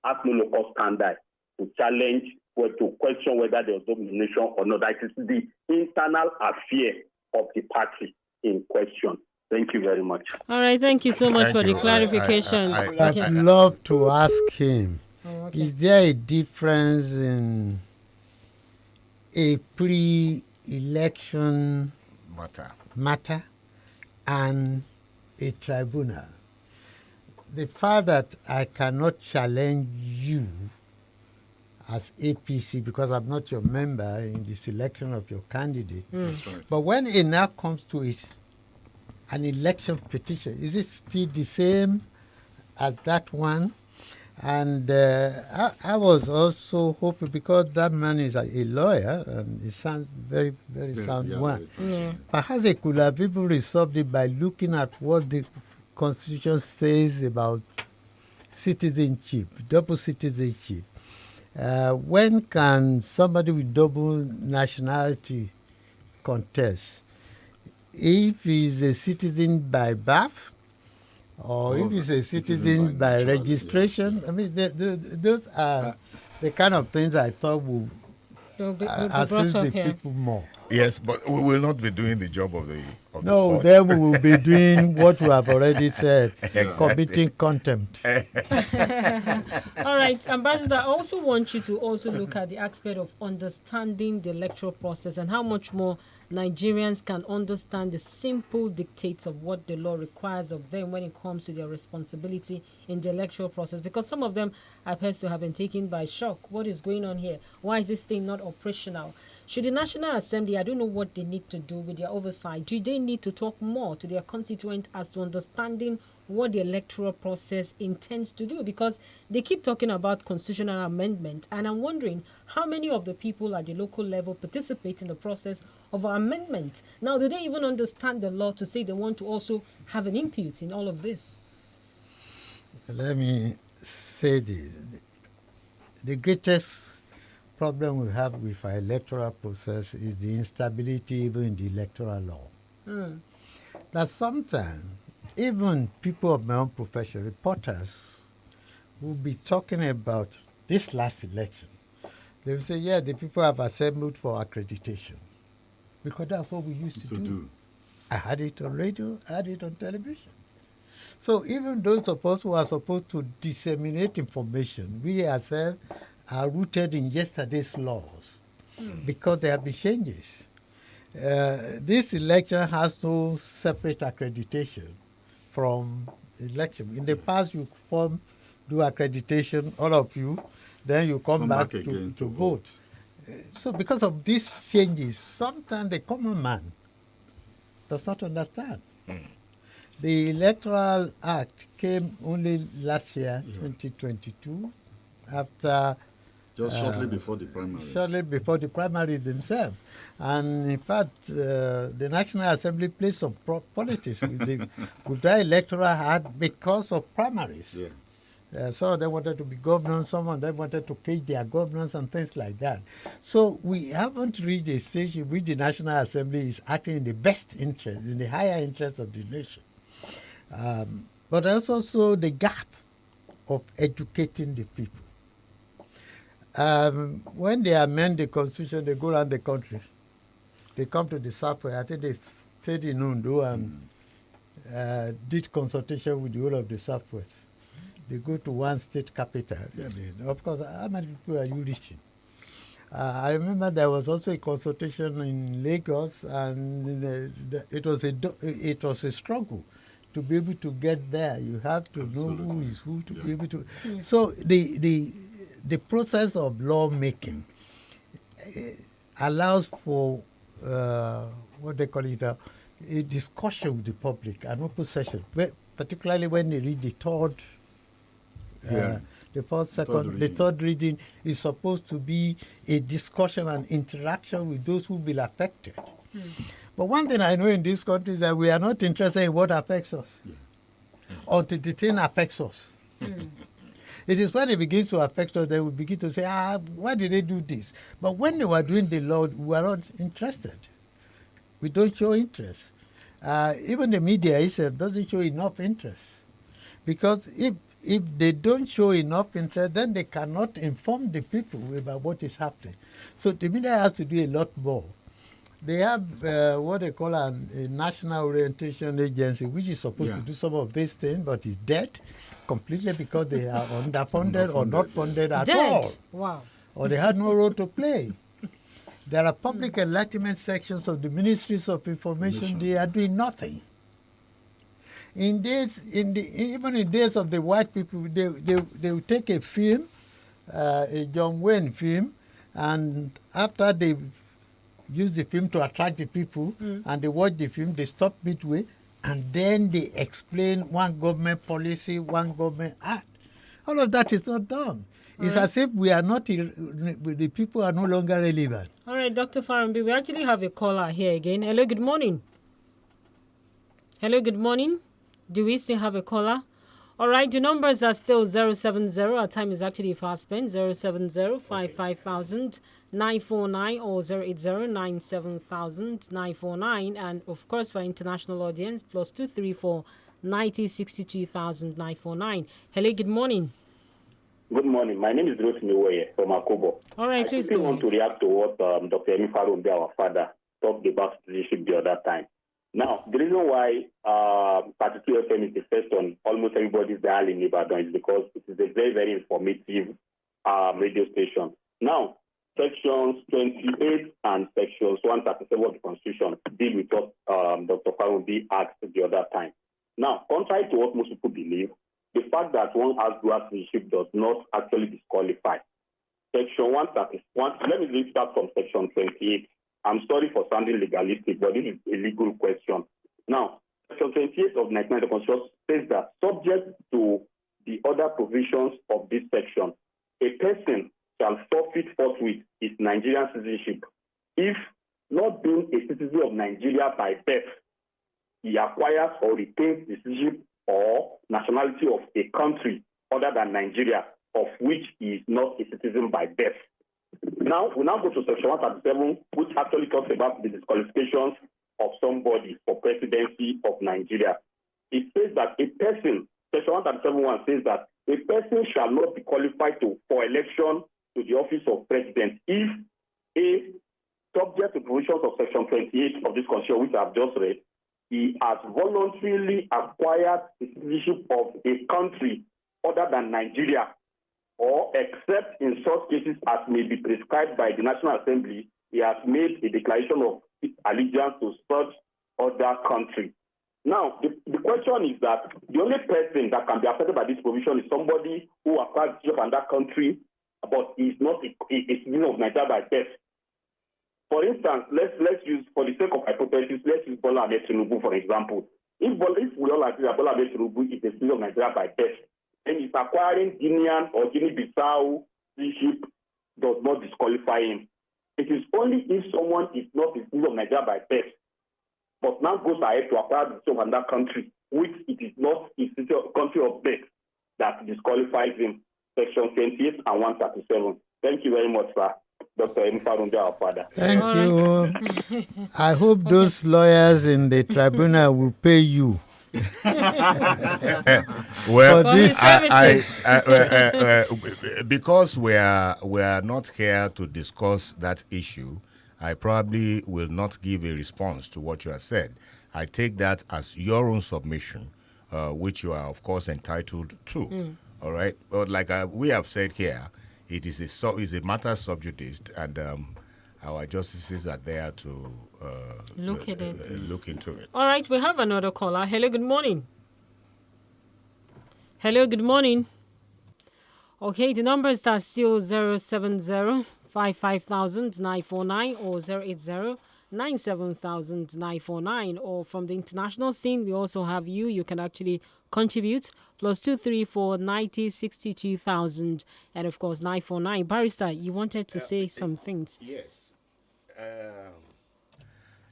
has no local standard to challenge or to question whether there was double nomination or not. That is the internal affair of the party in question. Thank you very much. All right, thank you so much for the clarification. I'd love to ask him, is there a difference in a pre-election matter and a tribunal? The fact that I cannot challenge you as APC because I'm not your member in the selection of your candidate. That's right. But when it now comes to it, an election petition, is it still the same as that one? And I was also hoping, because that man is a lawyer, and he sounds very, very sound one. Yeah. Perhaps they could have even resolved it by looking at what the Constitution says about citizenship, double citizenship. When can somebody with double nationality contest? If he's a citizen by birth, or if he's a citizen by registration, I mean, those are the kind of things I thought would assist the people more. Yes, but we will not be doing the job of the court. No, then we will be doing what we have already said, committing contempt. All right, Ambassador, I also want you to also look at the aspect of understanding the electoral process and how much more Nigerians can understand the simple dictates of what the law requires of them when it comes to their responsibility in the electoral process, because some of them appear to have been taken by shock. What is going on here? Why is this thing not operational? Should the National Assembly, I don't know what they need to do with their oversight. Do they need to talk more to their constituents as to understanding what the electoral process intends to do? Because they keep talking about constitutional amendment, and I'm wondering how many of the people at the local level participate in the process of amendment. Now, do they even understand the law to say they want to also have an input in all of this? Let me say this. The greatest problem we have with our electoral process is the instability even in the electoral law. That sometimes even people of my own profession, reporters, will be talking about this last election. They will say, yeah, the people have assembled for accreditation. Because that's what we used to do. I had it on radio, I had it on television. So even those of us who are supposed to disseminate information, we ourselves are rooted in yesterday's laws because there have been changes. this election has no separate accreditation from election. In the past, you do accreditation, all of you, then you come back again to vote. So because of these changes, sometimes the common man does not understand. The Electoral Act came only last year, 2022, after... Just shortly before the primary. Shortly before the primaries themselves. And in fact, the National Assembly played some politics with that Electoral Act because of primaries. Yeah. So they wanted to be governors, some of them wanted to cage their governors and things like that. So we haven't reached a stage in which the National Assembly is acting in the best interest, in the higher interest of the nation. But there's also the gap of educating the people. When they amend the Constitution, they go around the country. They come to the Southwest. I think they stayed in Ondo and did consultation with the whole of the Southwest. They go to one state capital. I mean, of course, how many people are you reaching? I remember there was also a consultation in Lagos, and it was a struggle to be able to get there. You have to know who is who to be able to. So the process of lawmaking allows for what they call it a discussion with the public, an open session, particularly when they read the third. The first, second, the third reading is supposed to be a discussion and interaction with those who will be affected. But one thing I know in this country is that we are not interested in what affects us until the thing affects us. It is when it begins to affect us that we begin to say, why did they do this? But when they were doing the law, we were not interested. We don't show interest. Even the media itself doesn't show enough interest. Because if they don't show enough interest, then they cannot inform the people about what is happening. So the media has to do a lot more. They have what they call a national orientation agency, which is supposed to do some of these things, but is dead completely because they are underfunded or not funded at all. Wow. Or they had no role to play. There are public enlightenment sections of the Ministries of Information. They are doing nothing. Even in days of the white people, they will take a film, a John Wayne film, and after they use the film to attract the people, and they watch the film, they stop midway, and then they explain one government policy, one government act. All of that is not done. It's as if we are not, the people are no longer relevant. All right, Dr. Farambi, we actually have a caller here again. Hello, good morning. Hello, good morning. Do we still have a caller? All right, the numbers are still 070. Our time is actually fast spent. 070-55,000-949 or 080-97,949. And of course, for international audience, +234 90-62,949. Hello, good morning. Good morning. My name is Rotimi Woye from Akobo. All right, please I go want to react to what Dr. Emi Farumbi, our father, talked about citizenship the other time. Now, the reason why 32 FM is the first on almost everybody's dial in Ibadan is because it is a very, very informative radio station. Now, sections 28 and sections 137 of the Constitution deal with what Dr. Farumbi asked the other time. Now, contrary to what most people believe, the fact that one has dual citizenship does not actually disqualify. Section 131, let me start from section 28. I'm sorry for sounding legalistic, but this is a legal question. Now, Section 28 of 1990 Constitution says that subject to the other provisions of this section, a person shall forfeit forthwith his Nigerian citizenship if, not being a citizen of Nigeria by birth, he acquires or retains the citizenship or nationality of a country other than Nigeria, of which he is not a citizen by birth. Now, we go to Section 137, which actually talks about the disqualifications of somebody for presidency of Nigeria. It says that a person, Section 137.1 says that a person shall not be qualified for election to the office of president if a, subject to provisions of Section 28 of this Constitution, which I've just read, he has voluntarily acquired the citizenship of a country other than Nigeria, or except in such cases as may be prescribed by the National Assembly, he has made a declaration of allegiance to such other country. Now, the question is that the only person that can be affected by this provision is somebody who acquired citizenship in that country, but is not a citizen of Nigeria by birth. For instance, let's use, for the sake of hypothesis, let's use Bola Ahmed Tinubu, for example. If we all agree that Bola Ahmed Tinubu is a citizen of Nigeria by birth, and he's acquiring Guinean or Guinea-Bissau citizenship does not disqualify him. It is only if someone is not a citizen of Nigeria by birth, but now goes ahead to acquire the citizenship of another country, which it is not his country of birth, that disqualifies him. Section 28 and 137. Thank you very much, sir. Dr. Emfarunja, our father. Thank you. I hope those lawyers in the tribunal will pay you. Well, because we are not here to discuss that issue, I probably will not give a response to what you have said. I take that as your own submission, which you are, of course, entitled to. All right? But like we have said here, it is a matter sub judice, and our justices are there to look into it. All right, we have another caller. Hello, good morning. Hello, good morning. Okay, the numbers are still 070 55,000 949 or 080 97,000 949. Or from the international scene, we also have you. You can actually contribute. +234 90 62,000 and of course 949. Barrister, you wanted to say some things. Yes.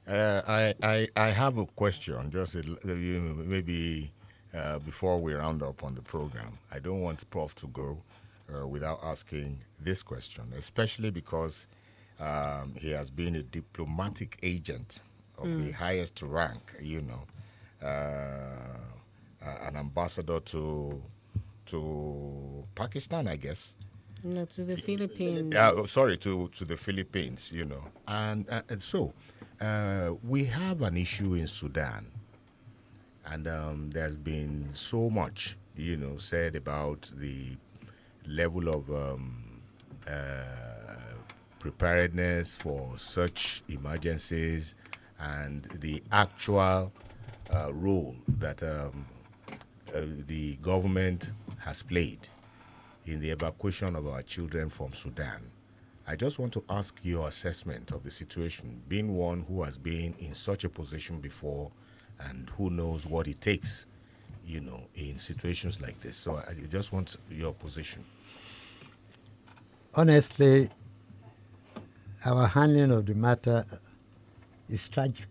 I have a question. Just maybe before we round up on the program. I don't want Prof to go without asking this question, especially because he has been a diplomatic agent of the highest rank, an ambassador to Pakistan, I guess. No, to the Philippines. To the Philippines, And so we have an issue in Sudan. And there's been so much, said about the level of preparedness for such emergencies and the actual role that the government has played in the evacuation of our children from Sudan. I just want to ask your assessment of the situation, being one who has been in such a position before and who knows what it takes, in situations like this. So I just want your position. Honestly, our handling of the matter is tragic.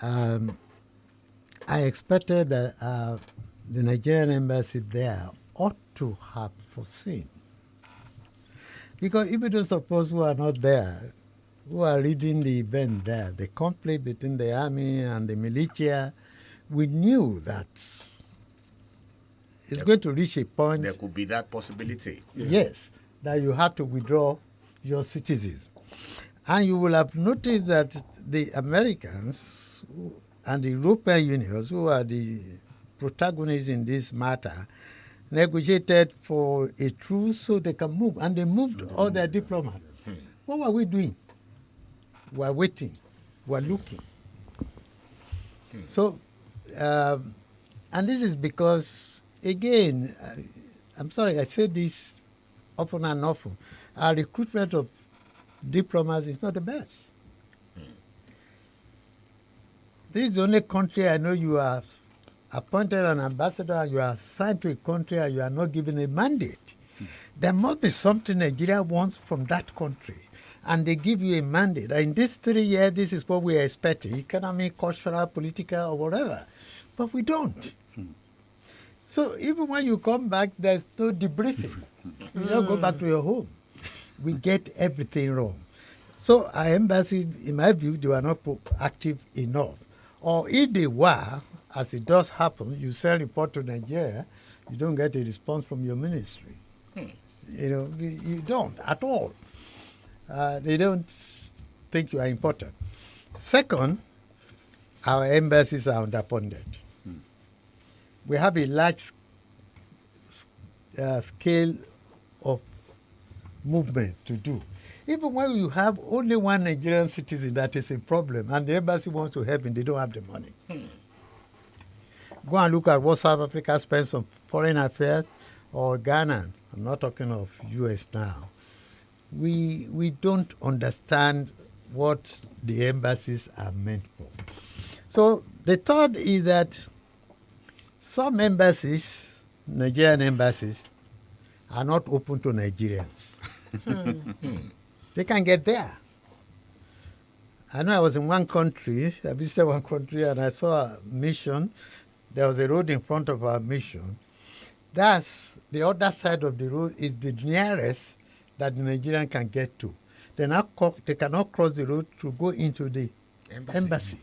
I expected that the Nigerian embassy there ought to have foreseen. Because even those of us who are not there, who are reading the event there, the conflict between the army and the militia, we knew that it's going to reach a point. There could be that possibility. Yes, that you have to withdraw your citizens. And you will have noticed that the Americans and the European unions, who are the protagonists in this matter, negotiated for a truce so they can move. And they moved all their diplomats. What were we doing? We are waiting. We are looking. So, and this is because, again, I'm sorry, I say this often and often, our recruitment of diplomats is not the best. This is the only country I know you are appointed an ambassador and you are assigned to a country and you are not given a mandate. There must be something Nigeria wants from that country. And they give you a mandate. In these 3 years, this is what we are expecting, economic, cultural, political, or whatever. But we don't. So even when you come back, there's no debriefing. You don't go back to your home. We get everything wrong. So our embassies, in my view, they were not active enough. Or if they were, as it does happen, you send a report to Nigeria, you don't get a response from your ministry. You don't at all. They don't think you are important. Second, our embassies are underfunded. We have a large scale of movement to do. Even when you have only one Nigerian citizen that is a problem and the embassy wants to help him, they don't have the money. Go and look at what South Africa spends on foreign affairs or Ghana. I'm not talking of US now. We don't understand what the embassies are meant for. So the third is that some embassies, Nigerian embassies, are not open to Nigerians. They can get there. I know I was in one country, I visited one country and I saw a mission. There was a road in front of our mission. That's the other side of the road is the nearest that the Nigerian can get to. They cannot cross the road to go into the embassy.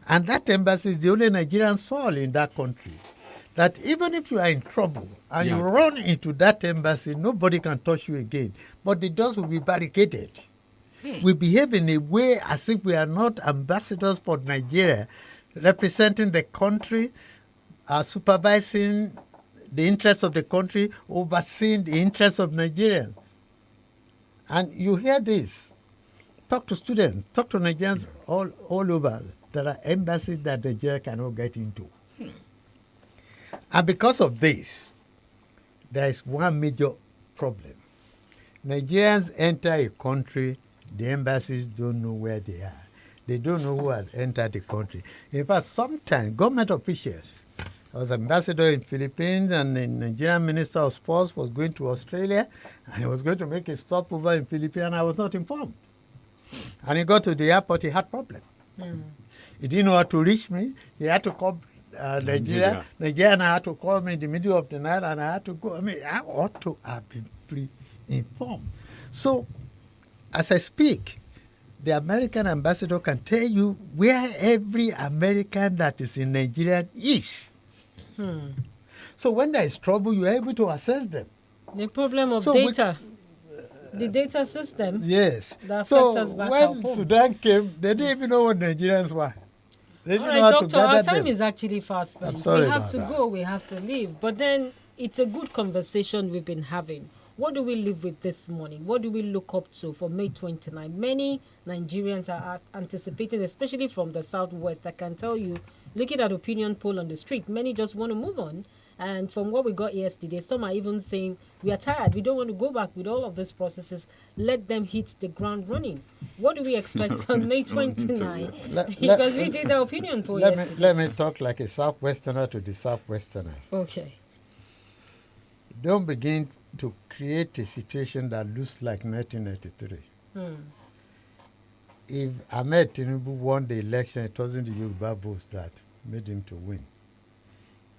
And that embassy is the only Nigerian soil in that country. That even if you are in trouble and you run into that embassy, nobody can touch you again. But the doors will be barricaded. We behave in a way as if we are not ambassadors for Nigeria, representing the country, supervising the interests of the country, overseeing the interests of Nigerians. And you hear this. Talk to students, talk to Nigerians all over. There are embassies that Nigeria cannot get into. And because of this, there is one major problem. Nigerians enter a country, the embassies don't know where they are. They don't know who has entered the country. In fact, sometimes government officials, I was ambassador in Philippines and the Nigerian Minister of Sports was going to Australia and he was going to make a stopover in Philippines and I was not informed. And he got to the airport, he had problem. He didn't know how to reach me. He had to call Nigeria. Nigeria and I had to call me in the middle of the night and I had to go. I mean, I ought to have been pre-informed. So, as I speak, the American ambassador can tell you where every American that is in Nigeria is. So when there is trouble, you are able to assess them. The problem of data. The data system. Yes. That so affects us back when home. Sudan came, they didn't even know what Nigerians were. They didn't know how Doctor, to gather our time them. is actually fast spent. I'm sorry we have about to that. go, we have to leave. But then it's a good conversation we've been having. What do we live with this morning? What do we look up to for May 29? Many Nigerians are anticipating, especially from the southwest. I can tell you, looking at opinion poll on the street, many just want to move on. And from what we got yesterday, some are even saying, we are tired. We don't want to go back with all of these processes. Let them hit the ground running. What do we expect on May 29? Because we did the opinion poll yesterday. Let me talk like a Southwesterner to the Southwesterners. Okay. Don't begin to create a situation that looks like 1993. If Ahmed Tinubu won the election, it wasn't the Yoruba votes that made him to win.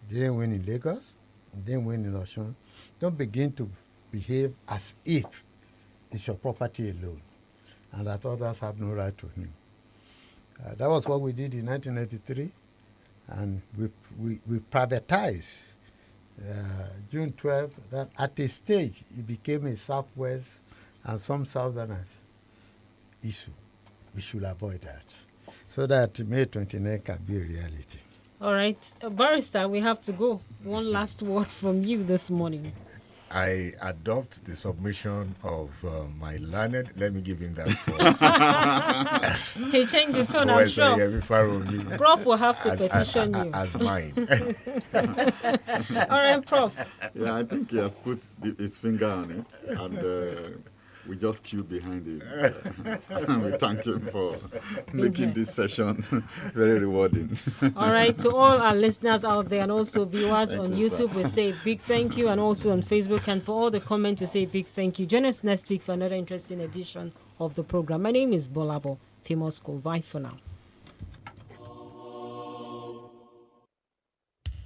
He didn't win in Lagos, he didn't win in Osun. Don't begin to behave as if it's your property alone and that others have no right to him. That was what we did in 1993, and we privatized June 12th, that at a stage it became a Southwest and some Southerners issue. We should avoid that so that May 29 can be a reality. All right. Barrister, we have to go. One last word from you this morning. I adopt the submission of my learned. Let me give him that. He changed the tone, I'm sure. Prof will have to petition you. As mine. All right, Prof. Yeah, I think he has put his finger on it, and we just queue behind him. And we thank him for making this session very rewarding. All right, to all our listeners out there and also viewers on YouTube, we say a big thank you, and also on Facebook, and for all the comments, we say a big thank you. Join us next week for another interesting edition of the program. My name is GBOLABO, Famous School. Bye for now.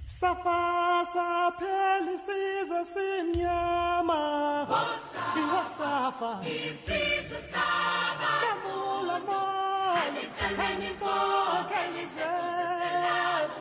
Safasa pelisizo simnyama. Iwasafa. Isizwe safa.